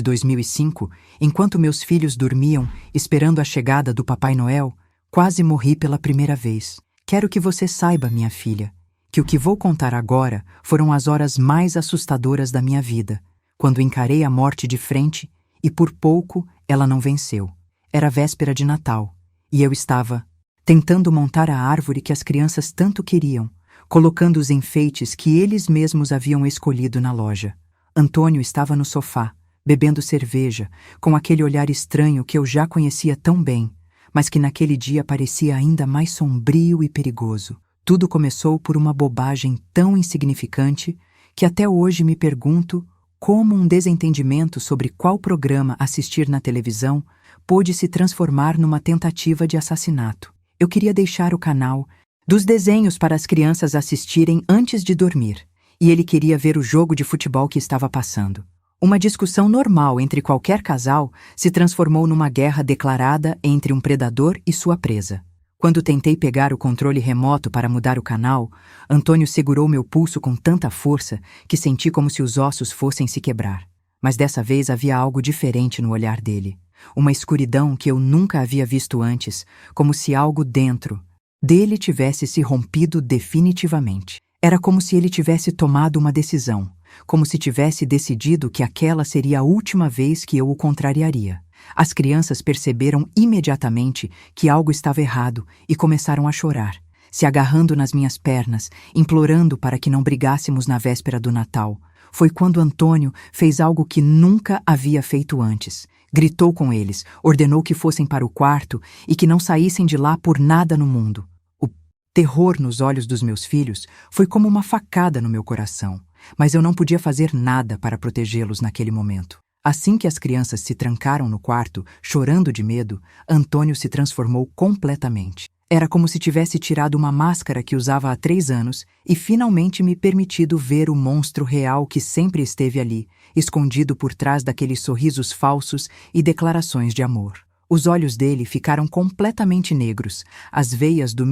2005, enquanto meus filhos dormiam, esperando a chegada do Papai Noel, quase morri pela primeira vez. Quero que você saiba, minha filha, que o que vou contar agora foram as horas mais assustadoras da minha vida, quando encarei a morte de frente e por pouco ela não venceu. Era véspera de Natal, e eu estava tentando montar a árvore que as crianças tanto queriam, colocando os enfeites que eles mesmos haviam escolhido na loja. Antônio estava no sofá, bebendo cerveja, com aquele olhar estranho que eu já conhecia tão bem, mas que naquele dia parecia ainda mais sombrio e perigoso. Tudo começou por uma bobagem tão insignificante que até hoje me pergunto como um desentendimento sobre qual programa assistir na televisão pôde se transformar numa tentativa de assassinato. Eu queria deixar o canal dos desenhos para as crianças assistirem antes de dormir, e ele queria ver o jogo de futebol que estava passando. Uma discussão normal entre qualquer casal se transformou numa guerra declarada entre um predador e sua presa. Quando tentei pegar o controle remoto para mudar o canal, Antônio segurou meu pulso com tanta força que senti como se os ossos fossem se quebrar. Mas dessa vez havia algo diferente no olhar dele. Uma escuridão que eu nunca havia visto antes, como se algo dentro dele tivesse se rompido definitivamente. Era como se ele tivesse tomado uma decisão, como se tivesse decidido que aquela seria a última vez que eu o contrariaria. As crianças perceberam imediatamente que algo estava errado e começaram a chorar, se agarrando nas minhas pernas, implorando para que não brigássemos na véspera do Natal. Foi quando Antônio fez algo que nunca havia feito antes. Gritou com eles, ordenou que fossem para o quarto e que não saíssem de lá por nada no mundo. O terror nos olhos dos meus filhos foi como uma facada no meu coração, mas eu não podia fazer nada para protegê-los naquele momento. Assim que as crianças se trancaram no quarto, chorando de medo, Antônio se transformou completamente. Era como se tivesse tirado uma máscara que usava há 3 anos e finalmente me permitido ver o monstro real que sempre esteve ali, escondido por trás daqueles sorrisos falsos e declarações de amor. Os olhos dele ficaram completamente negros, as veias do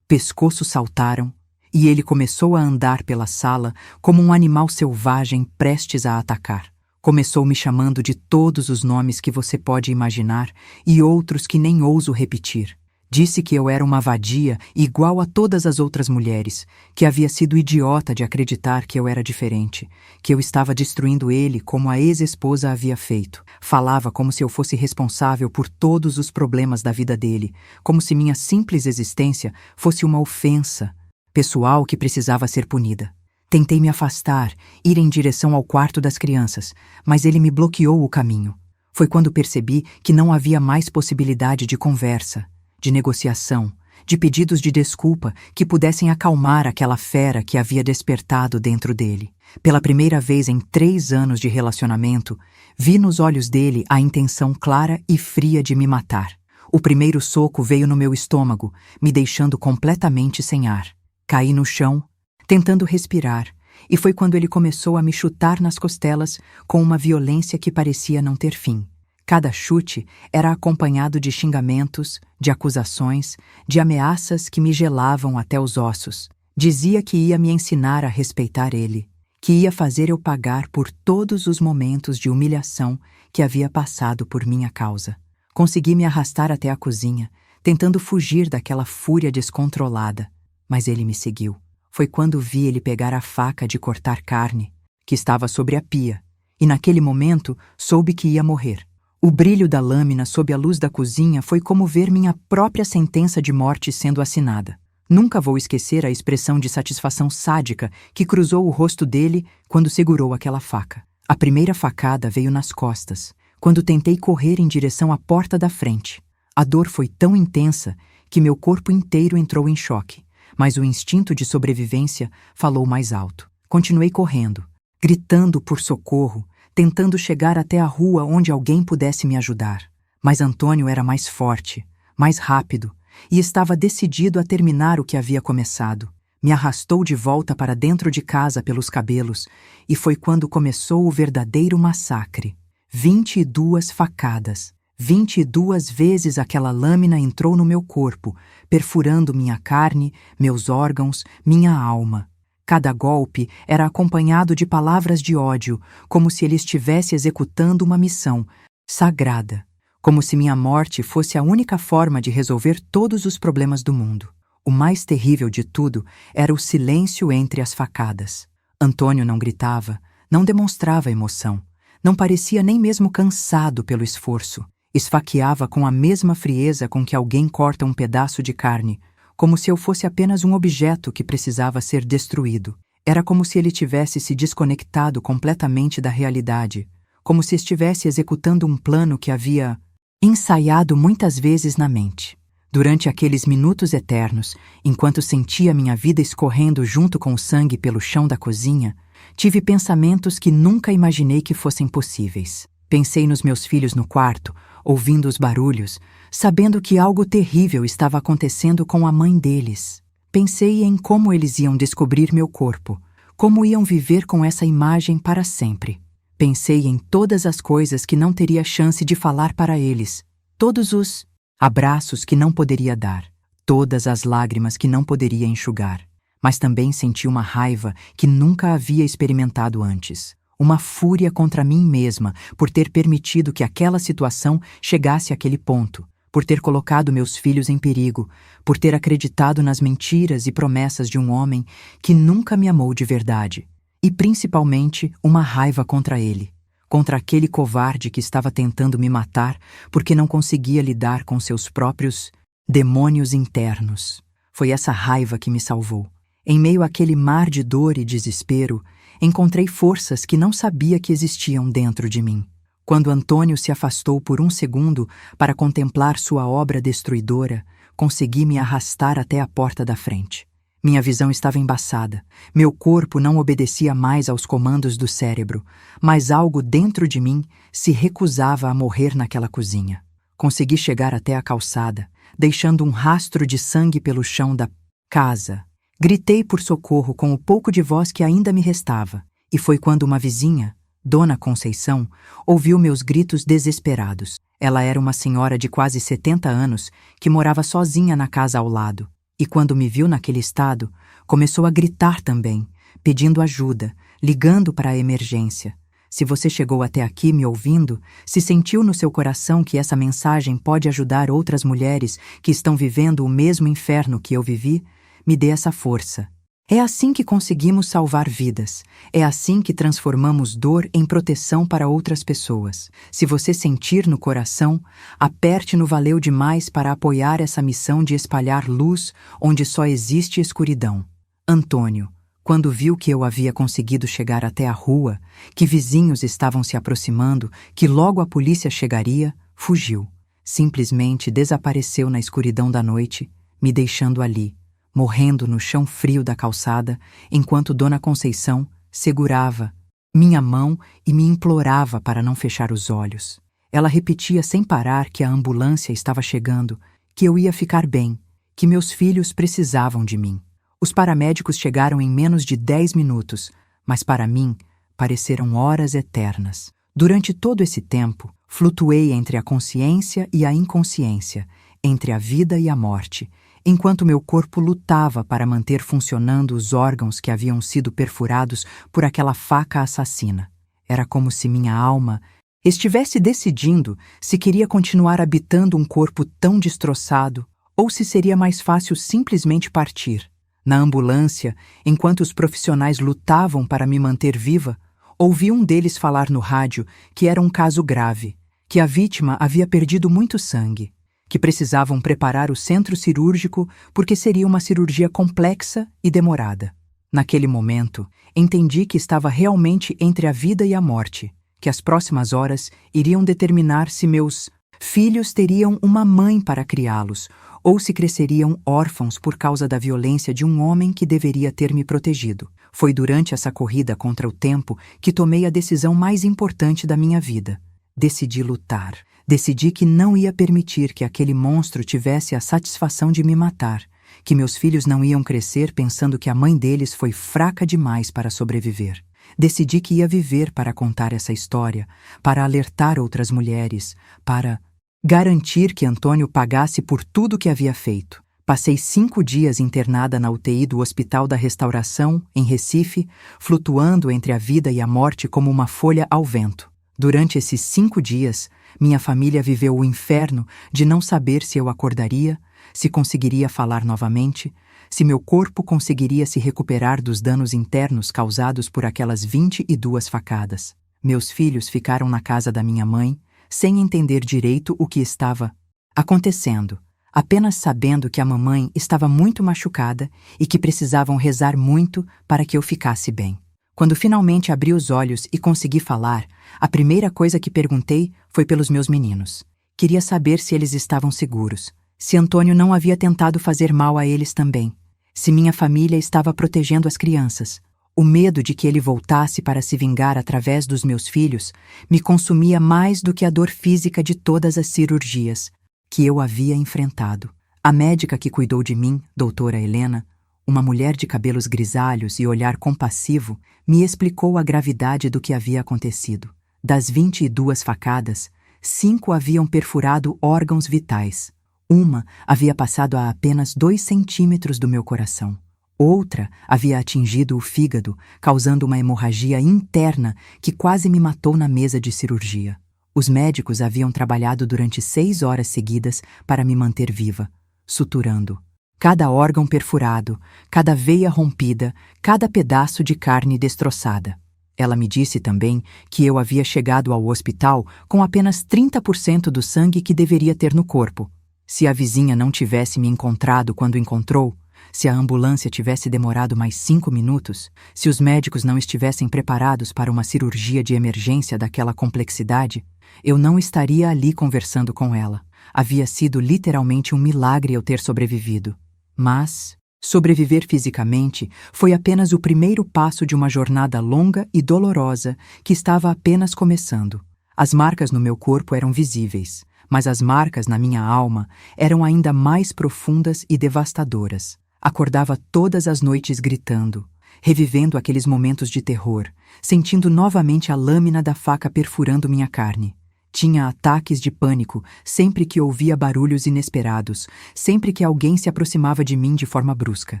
pescoço saltaram, e ele começou a andar pela sala como um animal selvagem prestes a atacar. Começou me chamando de todos os nomes que você pode imaginar e outros que nem ouso repetir. Disse que eu era uma vadia igual a todas as outras mulheres, que havia sido idiota de acreditar que eu era diferente, que eu estava destruindo ele como a ex-esposa havia feito. Falava como se eu fosse responsável por todos os problemas da vida dele, como se minha simples existência fosse uma ofensa pessoal que precisava ser punida. Tentei me afastar, ir em direção ao quarto das crianças, mas ele me bloqueou o caminho. Foi quando percebi que não havia mais possibilidade de conversa, de negociação, de pedidos de desculpa que pudessem acalmar aquela fera que havia despertado dentro dele. Pela primeira vez em 3 anos de relacionamento, vi nos olhos dele a intenção clara e fria de me matar. O primeiro soco veio no meu estômago, me deixando completamente sem ar. Caí no chão, tentando respirar, e foi quando ele começou a me chutar nas costelas com uma violência que parecia não ter fim. Cada chute era acompanhado de xingamentos, de acusações, de ameaças que me gelavam até os ossos. Dizia que ia me ensinar a respeitar ele, que ia fazer eu pagar por todos os momentos de humilhação que havia passado por minha causa. Consegui me arrastar até a cozinha, tentando fugir daquela fúria descontrolada, mas ele me seguiu. Foi quando vi ele pegar a faca de cortar carne, que estava sobre a pia, e naquele momento soube que ia morrer. O brilho da lâmina sob a luz da cozinha foi como ver minha própria sentença de morte sendo assinada. Nunca vou esquecer a expressão de satisfação sádica que cruzou o rosto dele quando segurou aquela faca. A primeira facada veio nas costas, quando tentei correr em direção à porta da frente. A dor foi tão intensa que meu corpo inteiro entrou em choque. Mas o instinto de sobrevivência falou mais alto. Continuei correndo, gritando por socorro, tentando chegar até a rua onde alguém pudesse me ajudar. Mas Antônio era mais forte, mais rápido, e estava decidido a terminar o que havia começado. Me arrastou de volta para dentro de casa pelos cabelos, e foi quando começou o verdadeiro massacre. 22 facadas. 22 vezes aquela lâmina entrou no meu corpo, perfurando minha carne, meus órgãos, minha alma. Cada golpe era acompanhado de palavras de ódio, como se ele estivesse executando uma missão sagrada, como se minha morte fosse a única forma de resolver todos os problemas do mundo. O mais terrível de tudo era o silêncio entre as facadas. Antônio não gritava, não demonstrava emoção, não parecia nem mesmo cansado pelo esforço. Esfaqueava com a mesma frieza com que alguém corta um pedaço de carne, como se eu fosse apenas um objeto que precisava ser destruído. Era como se ele tivesse se desconectado completamente da realidade, como se estivesse executando um plano que havia ensaiado muitas vezes na mente. Durante aqueles minutos eternos, enquanto sentia minha vida escorrendo junto com o sangue pelo chão da cozinha, tive pensamentos que nunca imaginei que fossem possíveis. Pensei nos meus filhos no quarto, ouvindo os barulhos, sabendo que algo terrível estava acontecendo com a mãe deles. Pensei em como eles iam descobrir meu corpo, como iam viver com essa imagem para sempre. Pensei em todas as coisas que não teria chance de falar para eles, todos os abraços que não poderia dar, todas as lágrimas que não poderia enxugar. Mas também senti uma raiva que nunca havia experimentado antes. Uma fúria contra mim mesma por ter permitido que aquela situação chegasse àquele ponto, por ter colocado meus filhos em perigo, por ter acreditado nas mentiras e promessas de um homem que nunca me amou de verdade. E principalmente uma raiva contra ele, contra aquele covarde que estava tentando me matar porque não conseguia lidar com seus próprios demônios internos. Foi essa raiva que me salvou. Em meio àquele mar de dor e desespero, encontrei forças que não sabia que existiam dentro de mim. Quando Antônio se afastou por um segundo para contemplar sua obra destruidora, consegui me arrastar até a porta da frente. Minha visão estava embaçada. Meu corpo não obedecia mais aos comandos do cérebro, mas algo dentro de mim se recusava a morrer naquela cozinha. Consegui chegar até a calçada, deixando um rastro de sangue pelo chão da casa. Gritei por socorro com o pouco de voz que ainda me restava, e foi quando uma vizinha, Dona Conceição, ouviu meus gritos desesperados. Ela era uma senhora de quase 70 anos que morava sozinha na casa ao lado, e quando me viu naquele estado, começou a gritar também, pedindo ajuda, ligando para a emergência. Se você chegou até aqui me ouvindo, se sentiu no seu coração que essa mensagem pode ajudar outras mulheres que estão vivendo o mesmo inferno que eu vivi, me dê essa força. É assim que conseguimos salvar vidas. É assim que transformamos dor em proteção para outras pessoas. Se você sentir no coração, aperte no Valeu Demais para apoiar essa missão de espalhar luz onde só existe escuridão. Antônio, quando viu que eu havia conseguido chegar até a rua, que vizinhos estavam se aproximando, que logo a polícia chegaria, fugiu. Simplesmente desapareceu na escuridão da noite, me deixando ali, morrendo no chão frio da calçada, enquanto Dona Conceição segurava minha mão e me implorava para não fechar os olhos. Ela repetia sem parar que a ambulância estava chegando, que eu ia ficar bem, que meus filhos precisavam de mim. Os paramédicos chegaram em menos de 10 minutos, mas para mim pareceram horas eternas. Durante todo esse tempo, flutuei entre a consciência e a inconsciência, entre a vida e a morte, enquanto meu corpo lutava para manter funcionando os órgãos que haviam sido perfurados por aquela faca assassina. Era como se minha alma estivesse decidindo se queria continuar habitando um corpo tão destroçado ou se seria mais fácil simplesmente partir. Na ambulância, enquanto os profissionais lutavam para me manter viva, ouvi um deles falar no rádio que era um caso grave, que a vítima havia perdido muito sangue, que precisavam preparar o centro cirúrgico porque seria uma cirurgia complexa e demorada. Naquele momento, entendi que estava realmente entre a vida e a morte, que as próximas horas iriam determinar se meus filhos teriam uma mãe para criá-los ou se cresceriam órfãos por causa da violência de um homem que deveria ter me protegido. Foi durante essa corrida contra o tempo que tomei a decisão mais importante da minha vida. Decidi lutar. Decidi que não ia permitir que aquele monstro tivesse a satisfação de me matar, que meus filhos não iam crescer pensando que a mãe deles foi fraca demais para sobreviver. Decidi que ia viver para contar essa história, para alertar outras mulheres, para garantir que Antônio pagasse por tudo que havia feito. Passei 5 dias internada na UTI do Hospital da Restauração, em Recife, flutuando entre a vida e a morte como uma folha ao vento. Durante esses 5 dias, minha família viveu o inferno de não saber se eu acordaria, se conseguiria falar novamente, se meu corpo conseguiria se recuperar dos danos internos causados por aquelas 22 facadas. Meus filhos ficaram na casa da minha mãe, sem entender direito o que estava acontecendo, apenas sabendo que a mamãe estava muito machucada e que precisavam rezar muito para que eu ficasse bem. Quando finalmente abri os olhos e consegui falar, a primeira coisa que perguntei foi pelos meus meninos. Queria saber se eles estavam seguros, se Antônio não havia tentado fazer mal a eles também, se minha família estava protegendo as crianças. O medo de que ele voltasse para se vingar através dos meus filhos me consumia mais do que a dor física de todas as cirurgias que eu havia enfrentado. A médica que cuidou de mim, doutora Helena, uma mulher de cabelos grisalhos e olhar compassivo, me explicou a gravidade do que havia acontecido. Das 22 facadas, 5 haviam perfurado órgãos vitais. Uma havia passado a apenas 2 centímetros do meu coração. Outra havia atingido o fígado, causando uma hemorragia interna que quase me matou na mesa de cirurgia. Os médicos haviam trabalhado durante 6 horas seguidas para me manter viva, suturando. Cada órgão perfurado, cada veia rompida, cada pedaço de carne destroçada. Ela me disse também que eu havia chegado ao hospital com apenas 30% do sangue que deveria ter no corpo. Se a vizinha não tivesse me encontrado quando encontrou, se a ambulância tivesse demorado mais 5 minutos, se os médicos não estivessem preparados para uma cirurgia de emergência daquela complexidade, eu não estaria ali conversando com ela. Havia sido literalmente um milagre eu ter sobrevivido. Mas sobreviver fisicamente foi apenas o primeiro passo de uma jornada longa e dolorosa que estava apenas começando. As marcas no meu corpo eram visíveis, mas as marcas na minha alma eram ainda mais profundas e devastadoras. Acordava todas as noites gritando, revivendo aqueles momentos de terror, sentindo novamente a lâmina da faca perfurando minha carne. Tinha ataques de pânico sempre que ouvia barulhos inesperados, sempre que alguém se aproximava de mim de forma brusca.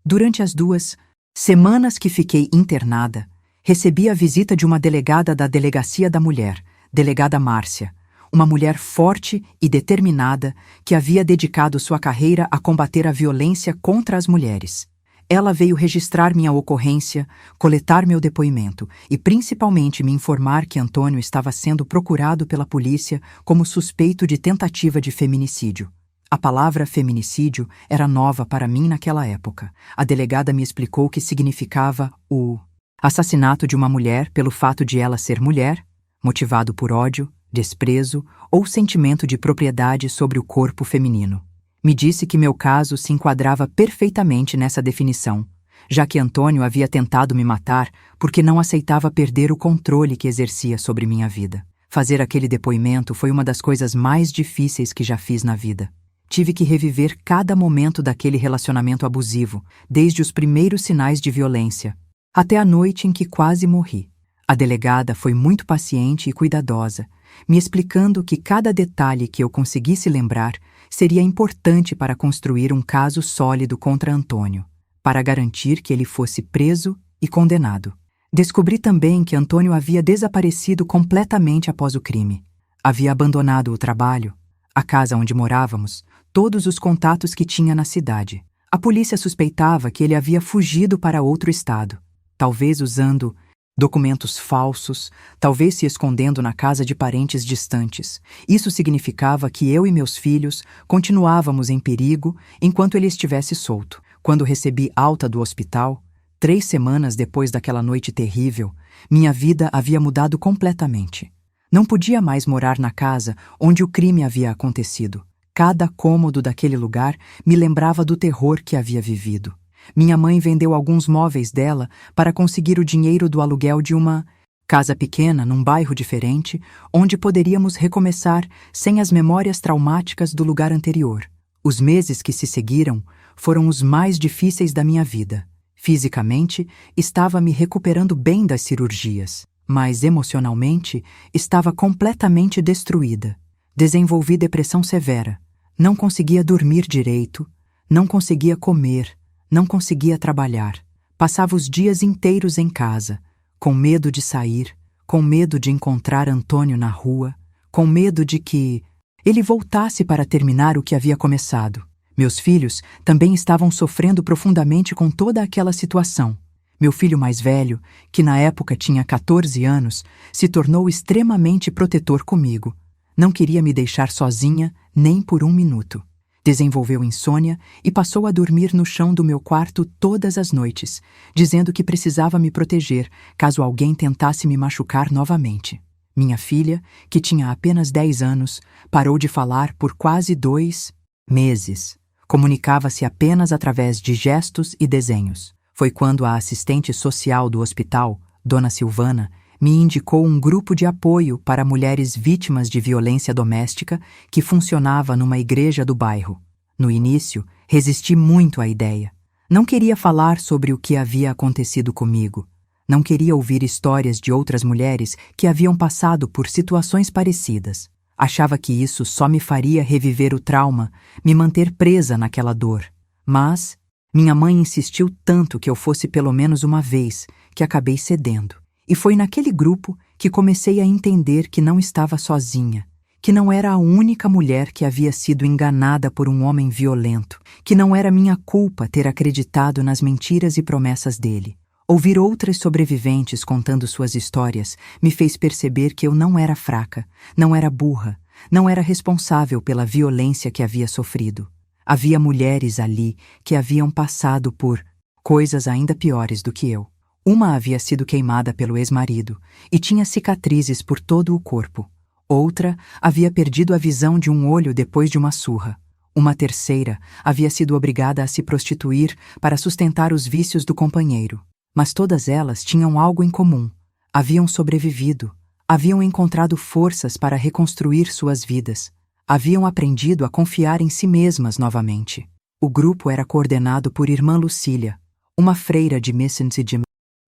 Durante as 2 semanas que fiquei internada, recebi a visita de uma delegada da Delegacia da Mulher, delegada Márcia, uma mulher forte e determinada que havia dedicado sua carreira a combater a violência contra as mulheres. Ela veio registrar minha ocorrência, coletar meu depoimento e principalmente me informar que Antônio estava sendo procurado pela polícia como suspeito de tentativa de feminicídio. A palavra feminicídio era nova para mim naquela época. A delegada me explicou que significava o assassinato de uma mulher pelo fato de ela ser mulher, motivado por ódio, desprezo ou sentimento de propriedade sobre o corpo feminino. Me disse que meu caso se enquadrava perfeitamente nessa definição, já que Antônio havia tentado me matar porque não aceitava perder o controle que exercia sobre minha vida. Fazer aquele depoimento foi uma das coisas mais difíceis que já fiz na vida. Tive que reviver cada momento daquele relacionamento abusivo, desde os primeiros sinais de violência, até a noite em que quase morri. A delegada foi muito paciente e cuidadosa, me explicando que cada detalhe que eu conseguisse lembrar seria importante para construir um caso sólido contra Antônio, para garantir que ele fosse preso e condenado. Descobri também que Antônio havia desaparecido completamente após o crime. Havia abandonado o trabalho, a casa onde morávamos, todos os contatos que tinha na cidade. A polícia suspeitava que ele havia fugido para outro estado, talvez usando documentos falsos, talvez se escondendo na casa de parentes distantes. Isso significava que eu e meus filhos continuávamos em perigo enquanto ele estivesse solto. Quando recebi alta do hospital, 3 semanas depois daquela noite terrível, minha vida havia mudado completamente. Não podia mais morar na casa onde o crime havia acontecido. Cada cômodo daquele lugar me lembrava do terror que havia vivido. Minha mãe vendeu alguns móveis dela para conseguir o dinheiro do aluguel de uma casa pequena num bairro diferente, onde poderíamos recomeçar sem as memórias traumáticas do lugar anterior. Os meses que se seguiram foram os mais difíceis da minha vida. Fisicamente, estava me recuperando bem das cirurgias, mas emocionalmente estava completamente destruída. Desenvolvi depressão severa. Não conseguia dormir direito, não conseguia comer, não conseguia trabalhar. Passava os dias inteiros em casa, com medo de sair, com medo de encontrar Antônio na rua, com medo de que ele voltasse para terminar o que havia começado. Meus filhos também estavam sofrendo profundamente com toda aquela situação. Meu filho mais velho, que na época tinha 14 anos, se tornou extremamente protetor comigo. Não queria me deixar sozinha nem por 1 minuto. Desenvolveu insônia e passou a dormir no chão do meu quarto todas as noites, dizendo que precisava me proteger caso alguém tentasse me machucar novamente. Minha filha, que tinha apenas 10 anos, parou de falar por quase 2 meses. Comunicava-se apenas através de gestos e desenhos. Foi quando a assistente social do hospital, Dona Silvana, me indicou um grupo de apoio para mulheres vítimas de violência doméstica que funcionava numa igreja do bairro. No início, resisti muito à ideia. Não queria falar sobre o que havia acontecido comigo. Não queria ouvir histórias de outras mulheres que haviam passado por situações parecidas. Achava que isso só me faria reviver o trauma, me manter presa naquela dor. Mas minha mãe insistiu tanto que eu fosse pelo menos uma vez, que acabei cedendo. E foi naquele grupo que comecei a entender que não estava sozinha, que não era a única mulher que havia sido enganada por um homem violento, que não era minha culpa ter acreditado nas mentiras e promessas dele. Ouvir outras sobreviventes contando suas histórias me fez perceber que eu não era fraca, não era burra, não era responsável pela violência que havia sofrido. Havia mulheres ali que haviam passado por coisas ainda piores do que eu. Uma havia sido queimada pelo ex-marido e tinha cicatrizes por todo o corpo. Outra havia perdido a visão de um olho depois de uma surra. Uma terceira havia sido obrigada a se prostituir para sustentar os vícios do companheiro. Mas todas elas tinham algo em comum. Haviam sobrevivido. Haviam encontrado forças para reconstruir suas vidas. Haviam aprendido a confiar em si mesmas novamente. O grupo era coordenado por Irmã Lucília, uma freira de Mississippi,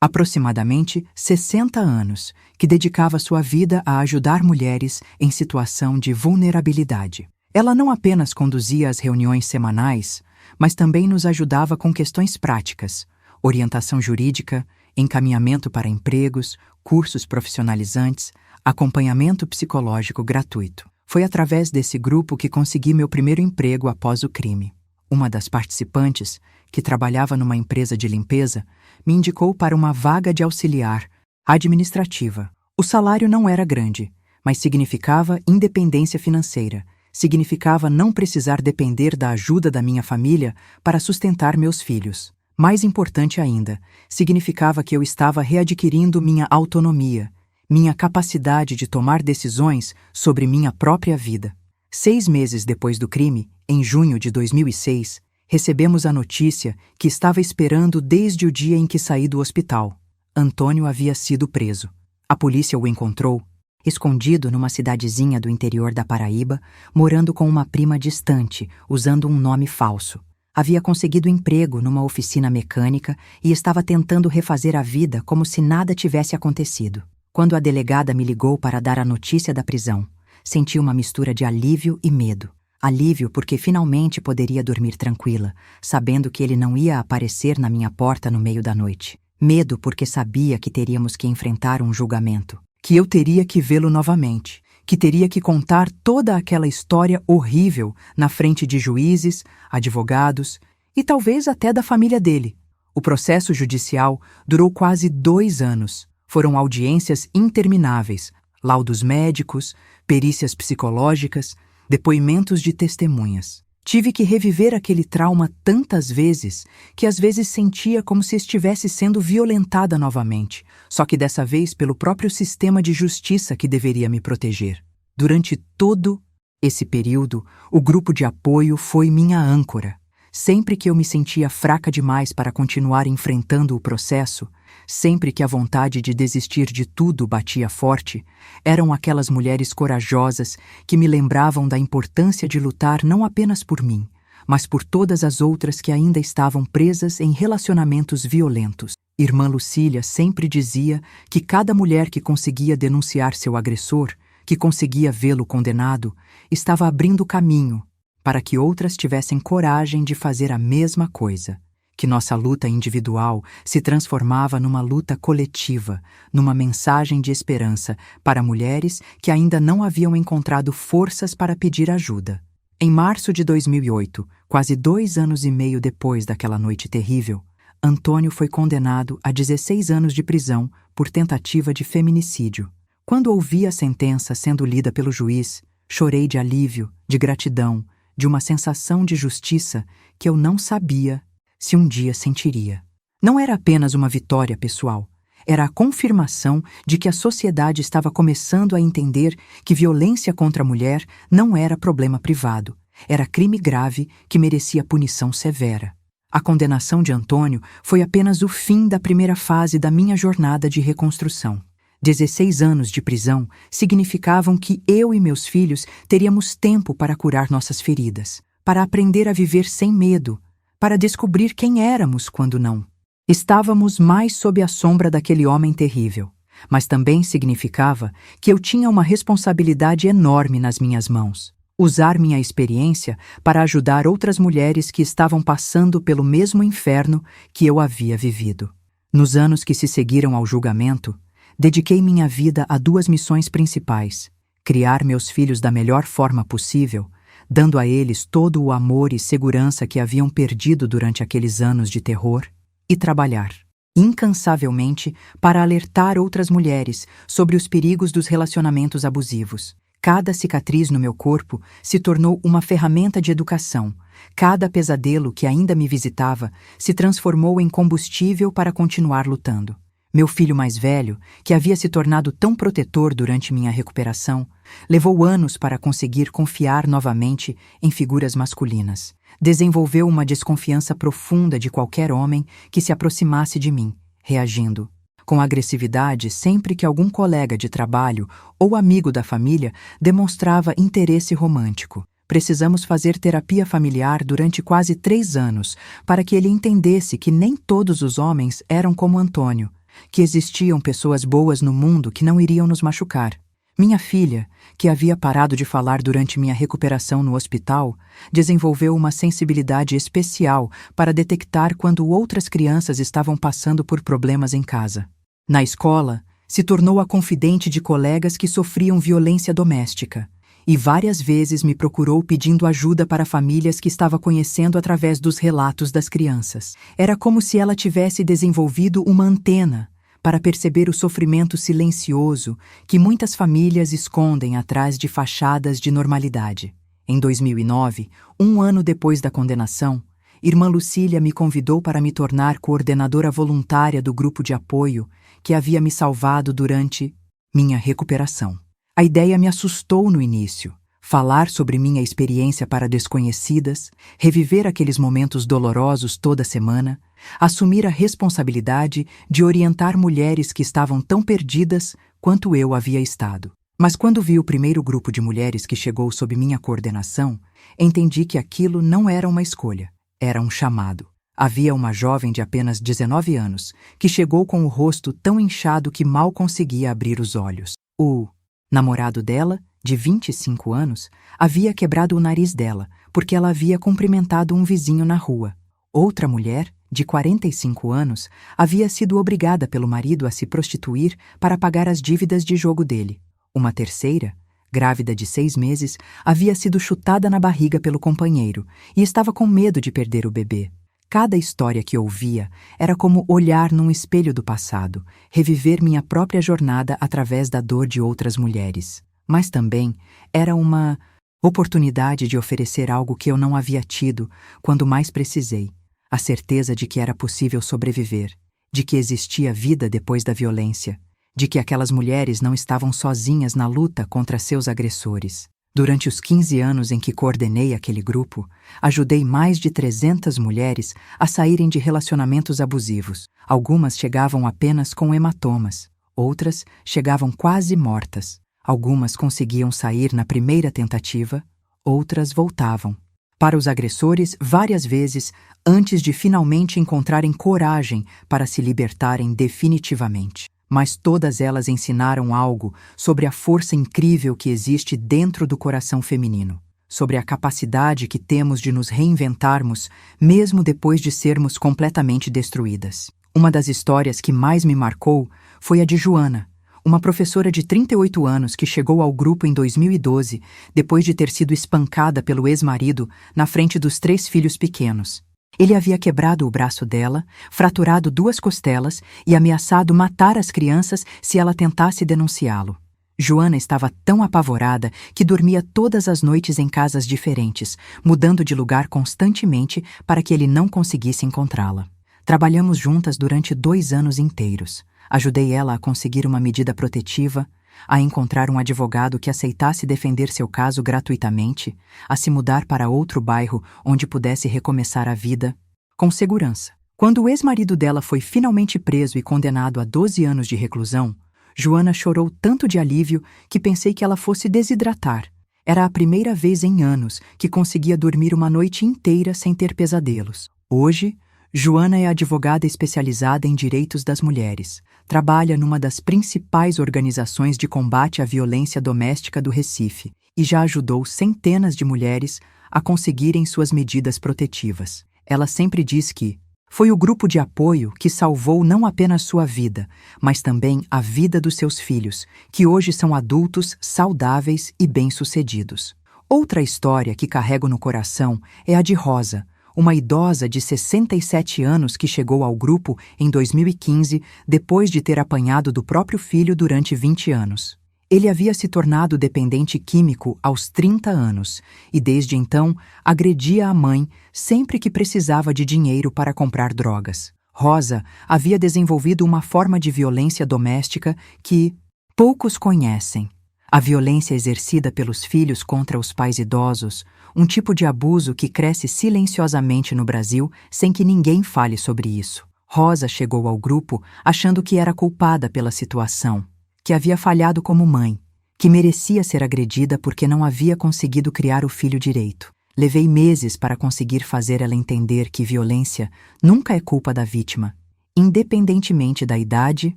aproximadamente 60 anos, que dedicava sua vida a ajudar mulheres em situação de vulnerabilidade. Ela não apenas conduzia as reuniões semanais, mas também nos ajudava com questões práticas, orientação jurídica, encaminhamento para empregos, cursos profissionalizantes, acompanhamento psicológico gratuito. Foi através desse grupo que consegui meu primeiro emprego após o crime. Uma das participantes, que trabalhava numa empresa de limpeza, me indicou para uma vaga de auxiliar administrativa. O salário não era grande, mas significava independência financeira, significava não precisar depender da ajuda da minha família para sustentar meus filhos. Mais importante ainda, significava que eu estava readquirindo minha autonomia, minha capacidade de tomar decisões sobre minha própria vida. 6 meses depois do crime, em junho de 2006, recebemos a notícia que estava esperando desde o dia em que saí do hospital. Antônio havia sido preso. A polícia o encontrou, escondido numa cidadezinha do interior da Paraíba, morando com uma prima distante, usando um nome falso. Havia conseguido emprego numa oficina mecânica e estava tentando refazer a vida como se nada tivesse acontecido. Quando a delegada me ligou para dar a notícia da prisão, senti uma mistura de alívio e medo. Alívio porque finalmente poderia dormir tranquila, sabendo que ele não ia aparecer na minha porta no meio da noite. Medo porque sabia que teríamos que enfrentar um julgamento, que eu teria que vê-lo novamente, que teria que contar toda aquela história horrível na frente de juízes, advogados e talvez até da família dele. O processo judicial durou quase 2 anos. Foram audiências intermináveis, laudos médicos, perícias psicológicas, depoimentos de testemunhas. Tive que reviver aquele trauma tantas vezes que às vezes sentia como se estivesse sendo violentada novamente, só que dessa vez pelo próprio sistema de justiça que deveria me proteger. Durante todo esse período, o grupo de apoio foi minha âncora. Sempre que eu me sentia fraca demais para continuar enfrentando o processo, sempre que a vontade de desistir de tudo batia forte, eram aquelas mulheres corajosas que me lembravam da importância de lutar não apenas por mim, mas por todas as outras que ainda estavam presas em relacionamentos violentos. Irmã Lucília sempre dizia que cada mulher que conseguia denunciar seu agressor, que conseguia vê-lo condenado, estava abrindo caminho para que outras tivessem coragem de fazer a mesma coisa, que nossa luta individual se transformava numa luta coletiva, numa mensagem de esperança para mulheres que ainda não haviam encontrado forças para pedir ajuda. Em março de 2008, quase 2 anos e meio depois daquela noite terrível, Antônio foi condenado a 16 anos de prisão por tentativa de feminicídio. Quando ouvi a sentença sendo lida pelo juiz, chorei de alívio, de gratidão, de uma sensação de justiça que eu não sabia se um dia sentiria. Não era apenas uma vitória pessoal, Era a confirmação de que a sociedade estava começando a entender que violência contra a mulher não era problema privado, era crime grave que merecia punição severa. A condenação de Antônio foi apenas o fim da primeira fase da minha jornada de reconstrução. 16 anos de prisão significavam que eu e meus filhos teríamos tempo para curar nossas feridas, para aprender a viver sem medo, para descobrir quem éramos quando não. Estávamos mais sob a sombra daquele homem terrível, mas também significava que eu tinha uma responsabilidade enorme nas minhas mãos. Usar minha experiência para ajudar outras mulheres que estavam passando pelo mesmo inferno que eu havia vivido. Nos anos que se seguiram ao julgamento, dediquei minha vida a 2 missões principais: criar meus filhos da melhor forma possível, dando a eles todo o amor e segurança que haviam perdido durante aqueles anos de terror, e trabalhar incansavelmente para alertar outras mulheres sobre os perigos dos relacionamentos abusivos. Cada cicatriz no meu corpo se tornou uma ferramenta de educação. Cada pesadelo que ainda me visitava se transformou em combustível para continuar lutando. Meu filho mais velho, que havia se tornado tão protetor durante minha recuperação, levou anos para conseguir confiar novamente em figuras masculinas. Desenvolveu uma desconfiança profunda de qualquer homem que se aproximasse de mim, reagindo com agressividade sempre que algum colega de trabalho ou amigo da família demonstrava interesse romântico. Precisamos fazer terapia familiar durante quase 3 anos para que ele entendesse que nem todos os homens eram como Antônio, que existiam pessoas boas no mundo que não iriam nos machucar. Minha filha, que havia parado de falar durante minha recuperação no hospital, desenvolveu uma sensibilidade especial para detectar quando outras crianças estavam passando por problemas em casa. Na escola, se tornou a confidente de colegas que sofriam violência doméstica, e várias vezes me procurou pedindo ajuda para famílias que estava conhecendo através dos relatos das crianças. Era como se ela tivesse desenvolvido uma antena para perceber o sofrimento silencioso que muitas famílias escondem atrás de fachadas de normalidade. Em 2009, 1 ano depois da condenação, irmã Lucília me convidou para me tornar coordenadora voluntária do grupo de apoio que havia me salvado durante minha recuperação. A ideia me assustou no início. Falar sobre minha experiência para desconhecidas, reviver aqueles momentos dolorosos toda semana, assumir a responsabilidade de orientar mulheres que estavam tão perdidas quanto eu havia estado. Mas quando vi o primeiro grupo de mulheres que chegou sob minha coordenação, entendi que aquilo não era uma escolha, era um chamado. Havia uma jovem de apenas 19 anos que chegou com o rosto tão inchado que mal conseguia abrir os olhos. O namorado dela, de 25 anos, havia quebrado o nariz dela porque ela havia cumprimentado um vizinho na rua. Outra mulher, de 45 anos, havia sido obrigada pelo marido a se prostituir para pagar as dívidas de jogo dele. Uma terceira, grávida de 6 meses, havia sido chutada na barriga pelo companheiro e estava com medo de perder o bebê. Cada história que ouvia era como olhar num espelho do passado, reviver minha própria jornada através da dor de outras mulheres. Mas também era uma oportunidade de oferecer algo que eu não havia tido quando mais precisei: a certeza de que era possível sobreviver, de que existia vida depois da violência, de que aquelas mulheres não estavam sozinhas na luta contra seus agressores. Durante os 15 anos em que coordenei aquele grupo, ajudei mais de 300 mulheres a saírem de relacionamentos abusivos. Algumas chegavam apenas com hematomas, outras chegavam quase mortas. Algumas conseguiam sair na primeira tentativa, outras voltavam para os agressores várias vezes antes de finalmente encontrarem coragem para se libertarem definitivamente. Mas todas elas ensinaram algo sobre a força incrível que existe dentro do coração feminino, sobre a capacidade que temos de nos reinventarmos mesmo depois de sermos completamente destruídas. Uma das histórias que mais me marcou foi a de Joana, uma professora de 38 anos que chegou ao grupo em 2012 depois de ter sido espancada pelo ex-marido na frente dos 3 filhos pequenos. Ele havia quebrado o braço dela, fraturado 2 costelas e ameaçado matar as crianças se ela tentasse denunciá-lo. Joana estava tão apavorada que dormia todas as noites em casas diferentes, mudando de lugar constantemente para que ele não conseguisse encontrá-la. Trabalhamos juntas durante 2 anos inteiros. Ajudei ela a conseguir uma medida protetiva, a encontrar um advogado que aceitasse defender seu caso gratuitamente, a se mudar para outro bairro onde pudesse recomeçar a vida com segurança. Quando o ex-marido dela foi finalmente preso e condenado a 12 anos de reclusão, Joana chorou tanto de alívio que pensei que ela fosse desidratar. Era a primeira vez em anos que conseguia dormir uma noite inteira sem ter pesadelos. Hoje, Joana é advogada especializada em direitos das mulheres. Trabalha numa das principais organizações de combate à violência doméstica do Recife e já ajudou centenas de mulheres a conseguirem suas medidas protetivas. Ela sempre diz que foi o grupo de apoio que salvou não apenas sua vida, mas também a vida dos seus filhos, que hoje são adultos saudáveis e bem-sucedidos. Outra história que carrego no coração é a de Rosa, uma idosa de 67 anos que chegou ao grupo em 2015 depois de ter apanhado do próprio filho durante 20 anos. Ele havia se tornado dependente químico aos 30 anos e, desde então, agredia a mãe sempre que precisava de dinheiro para comprar drogas. Rosa havia desenvolvido uma forma de violência doméstica que poucos conhecem. A violência exercida pelos filhos contra os pais idosos, um tipo de abuso que cresce silenciosamente no Brasil sem que ninguém fale sobre isso. Rosa chegou ao grupo achando que era culpada pela situação, que havia falhado como mãe, que merecia ser agredida porque não havia conseguido criar o filho direito. Levei meses para conseguir fazer ela entender que violência nunca é culpa da vítima, independentemente da idade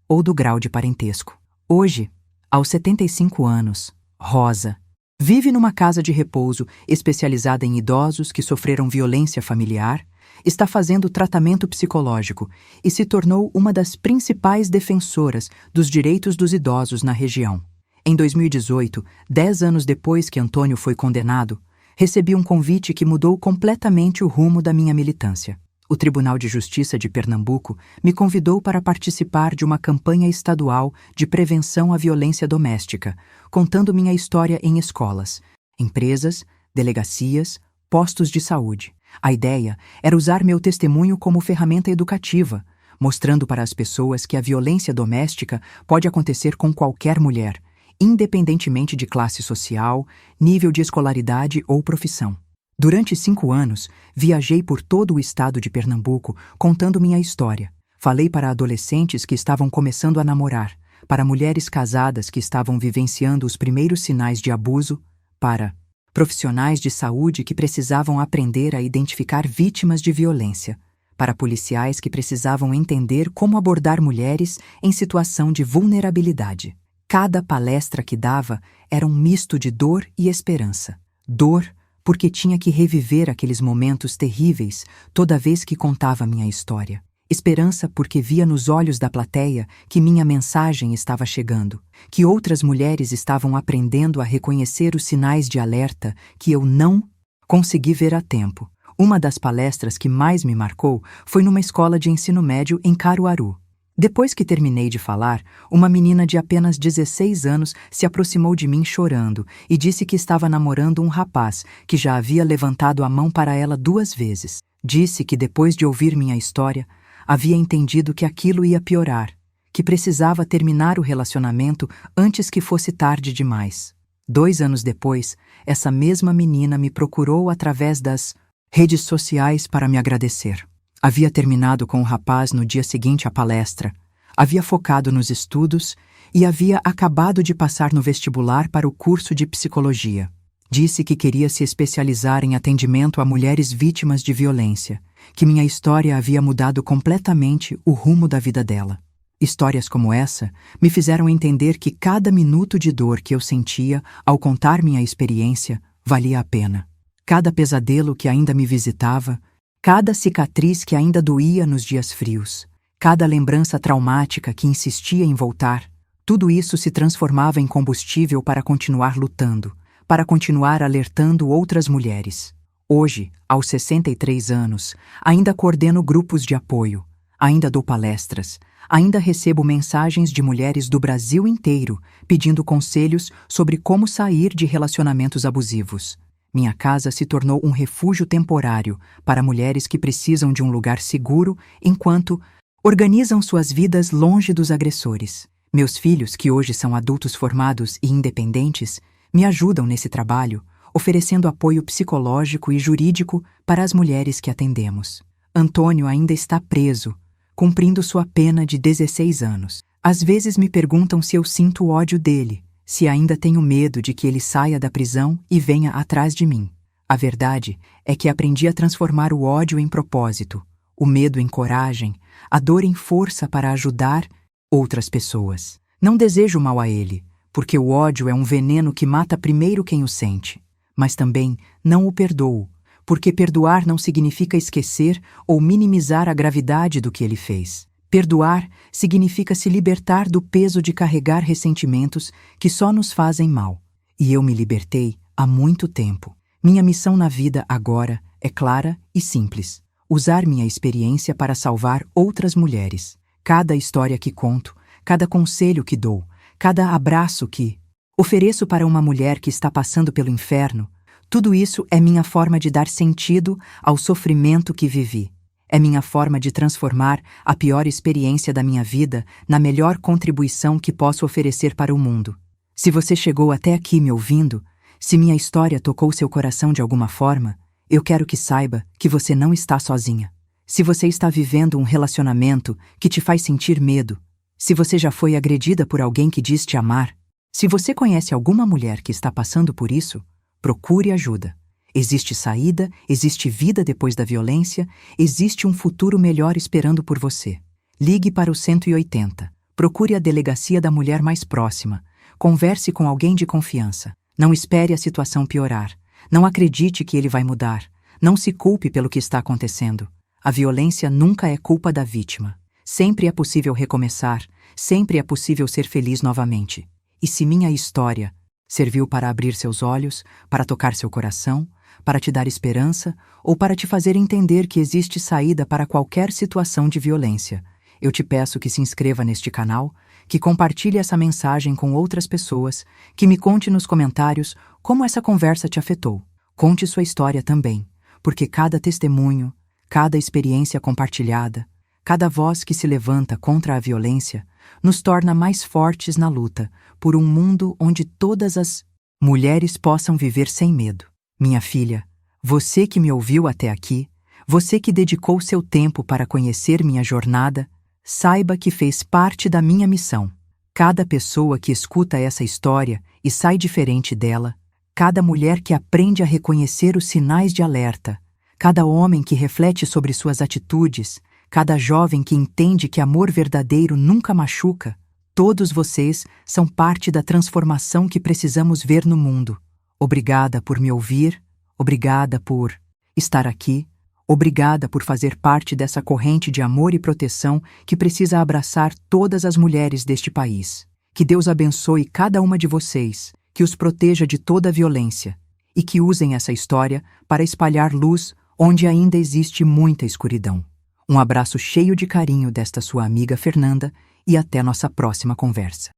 ou do grau de parentesco. Hoje, aos 75 anos, Rosa vive numa casa de repouso especializada em idosos que sofreram violência familiar, está fazendo tratamento psicológico e se tornou uma das principais defensoras dos direitos dos idosos na região. Em 2018, 10 anos depois que Antônio foi condenado, recebi um convite que mudou completamente o rumo da minha militância. O Tribunal de Justiça de Pernambuco me convidou para participar de uma campanha estadual de prevenção à violência doméstica, contando minha história em escolas, empresas, delegacias, postos de saúde. A ideia era usar meu testemunho como ferramenta educativa, mostrando para as pessoas que a violência doméstica pode acontecer com qualquer mulher, independentemente de classe social, nível de escolaridade ou profissão. Durante 5 anos, viajei por todo o estado de Pernambuco contando minha história. Falei para adolescentes que estavam começando a namorar, para mulheres casadas que estavam vivenciando os primeiros sinais de abuso, para profissionais de saúde que precisavam aprender a identificar vítimas de violência, para policiais que precisavam entender como abordar mulheres em situação de vulnerabilidade. Cada palestra que dava era um misto de dor e esperança. Dor, porque tinha que reviver aqueles momentos terríveis toda vez que contava minha história. Esperança porque via nos olhos da plateia que minha mensagem estava chegando, que outras mulheres estavam aprendendo a reconhecer os sinais de alerta que eu não consegui ver a tempo. Uma das palestras que mais me marcou foi numa escola de ensino médio em Caruaru. Depois que terminei de falar, uma menina de apenas 16 anos se aproximou de mim chorando e disse que estava namorando um rapaz que já havia levantado a mão para ela 2 vezes. Disse que depois de ouvir minha história, havia entendido que aquilo ia piorar, que precisava terminar o relacionamento antes que fosse tarde demais. 2 anos depois, essa mesma menina me procurou através das redes sociais para me agradecer. Havia terminado com o rapaz no dia seguinte à palestra, havia focado nos estudos e havia acabado de passar no vestibular para o curso de psicologia. Disse que queria se especializar em atendimento a mulheres vítimas de violência, que minha história havia mudado completamente o rumo da vida dela. Histórias como essa me fizeram entender que cada minuto de dor que eu sentia ao contar minha experiência valia a pena. Cada pesadelo que ainda me visitava, cada cicatriz que ainda doía nos dias frios, cada lembrança traumática que insistia em voltar, tudo isso se transformava em combustível para continuar lutando, para continuar alertando outras mulheres. Hoje, aos 63 anos, ainda coordeno grupos de apoio, ainda dou palestras, ainda recebo mensagens de mulheres do Brasil inteiro pedindo conselhos sobre como sair de relacionamentos abusivos. Minha casa se tornou um refúgio temporário para mulheres que precisam de um lugar seguro enquanto Organizam suas vidas longe dos agressores. Meus filhos, que hoje são adultos formados e independentes, me ajudam nesse trabalho, oferecendo apoio psicológico e jurídico para as mulheres que atendemos. Antônio ainda está preso, cumprindo sua pena de 16 anos. Às vezes me perguntam se eu sinto ódio dele, se ainda tenho medo de que ele saia da prisão e venha atrás de mim. A verdade é que aprendi a transformar o ódio em propósito, o medo em coragem, a dor em força para ajudar outras pessoas. Não desejo mal a ele, porque o ódio é um veneno que mata primeiro quem o sente. Mas também não o perdoo, porque perdoar não significa esquecer ou minimizar a gravidade do que ele fez. Perdoar significa se libertar do peso de carregar ressentimentos que só nos fazem mal. E eu me libertei há muito tempo. Minha missão na vida agora é clara e simples: usar minha experiência para salvar outras mulheres. Cada história que conto, cada conselho que dou, cada abraço que ofereço para uma mulher que está passando pelo inferno, tudo isso é minha forma de dar sentido ao sofrimento que vivi. É minha forma de transformar a pior experiência da minha vida na melhor contribuição que posso oferecer para o mundo. Se você chegou até aqui me ouvindo, se minha história tocou seu coração de alguma forma, eu quero que saiba que você não está sozinha. Se você está vivendo um relacionamento que te faz sentir medo, se você já foi agredida por alguém que diz te amar, se você conhece alguma mulher que está passando por isso, procure ajuda. Existe saída, existe vida depois da violência, existe um futuro melhor esperando por você. Ligue para o 180, procure a delegacia da mulher mais próxima, converse com alguém de confiança. Não espere a situação piorar. Não acredite que ele vai mudar. Não se culpe pelo que está acontecendo. A violência nunca é culpa da vítima. Sempre é possível recomeçar, sempre é possível ser feliz novamente. E se minha história serviu para abrir seus olhos, para tocar seu coração, para te dar esperança ou para te fazer entender que existe saída para qualquer situação de violência, eu te peço que se inscreva neste canal, que compartilhe essa mensagem com outras pessoas, que me conte nos comentários como essa conversa te afetou. Conte sua história também, porque cada testemunho, cada experiência compartilhada, cada voz que se levanta contra a violência, nos torna mais fortes na luta por um mundo onde todas as mulheres possam viver sem medo. Minha filha, você que me ouviu até aqui, você que dedicou seu tempo para conhecer minha jornada, saiba que fez parte da minha missão. Cada pessoa que escuta essa história e sai diferente dela, cada mulher que aprende a reconhecer os sinais de alerta, cada homem que reflete sobre suas atitudes, cada jovem que entende que amor verdadeiro nunca machuca, todos vocês são parte da transformação que precisamos ver no mundo. Obrigada por me ouvir, obrigada por estar aqui, obrigada por fazer parte dessa corrente de amor e proteção que precisa abraçar todas as mulheres deste país. Que Deus abençoe cada uma de vocês, que os proteja de toda a violência e que usem essa história para espalhar luz onde ainda existe muita escuridão. Um abraço cheio de carinho desta sua amiga Fernanda e até nossa próxima conversa.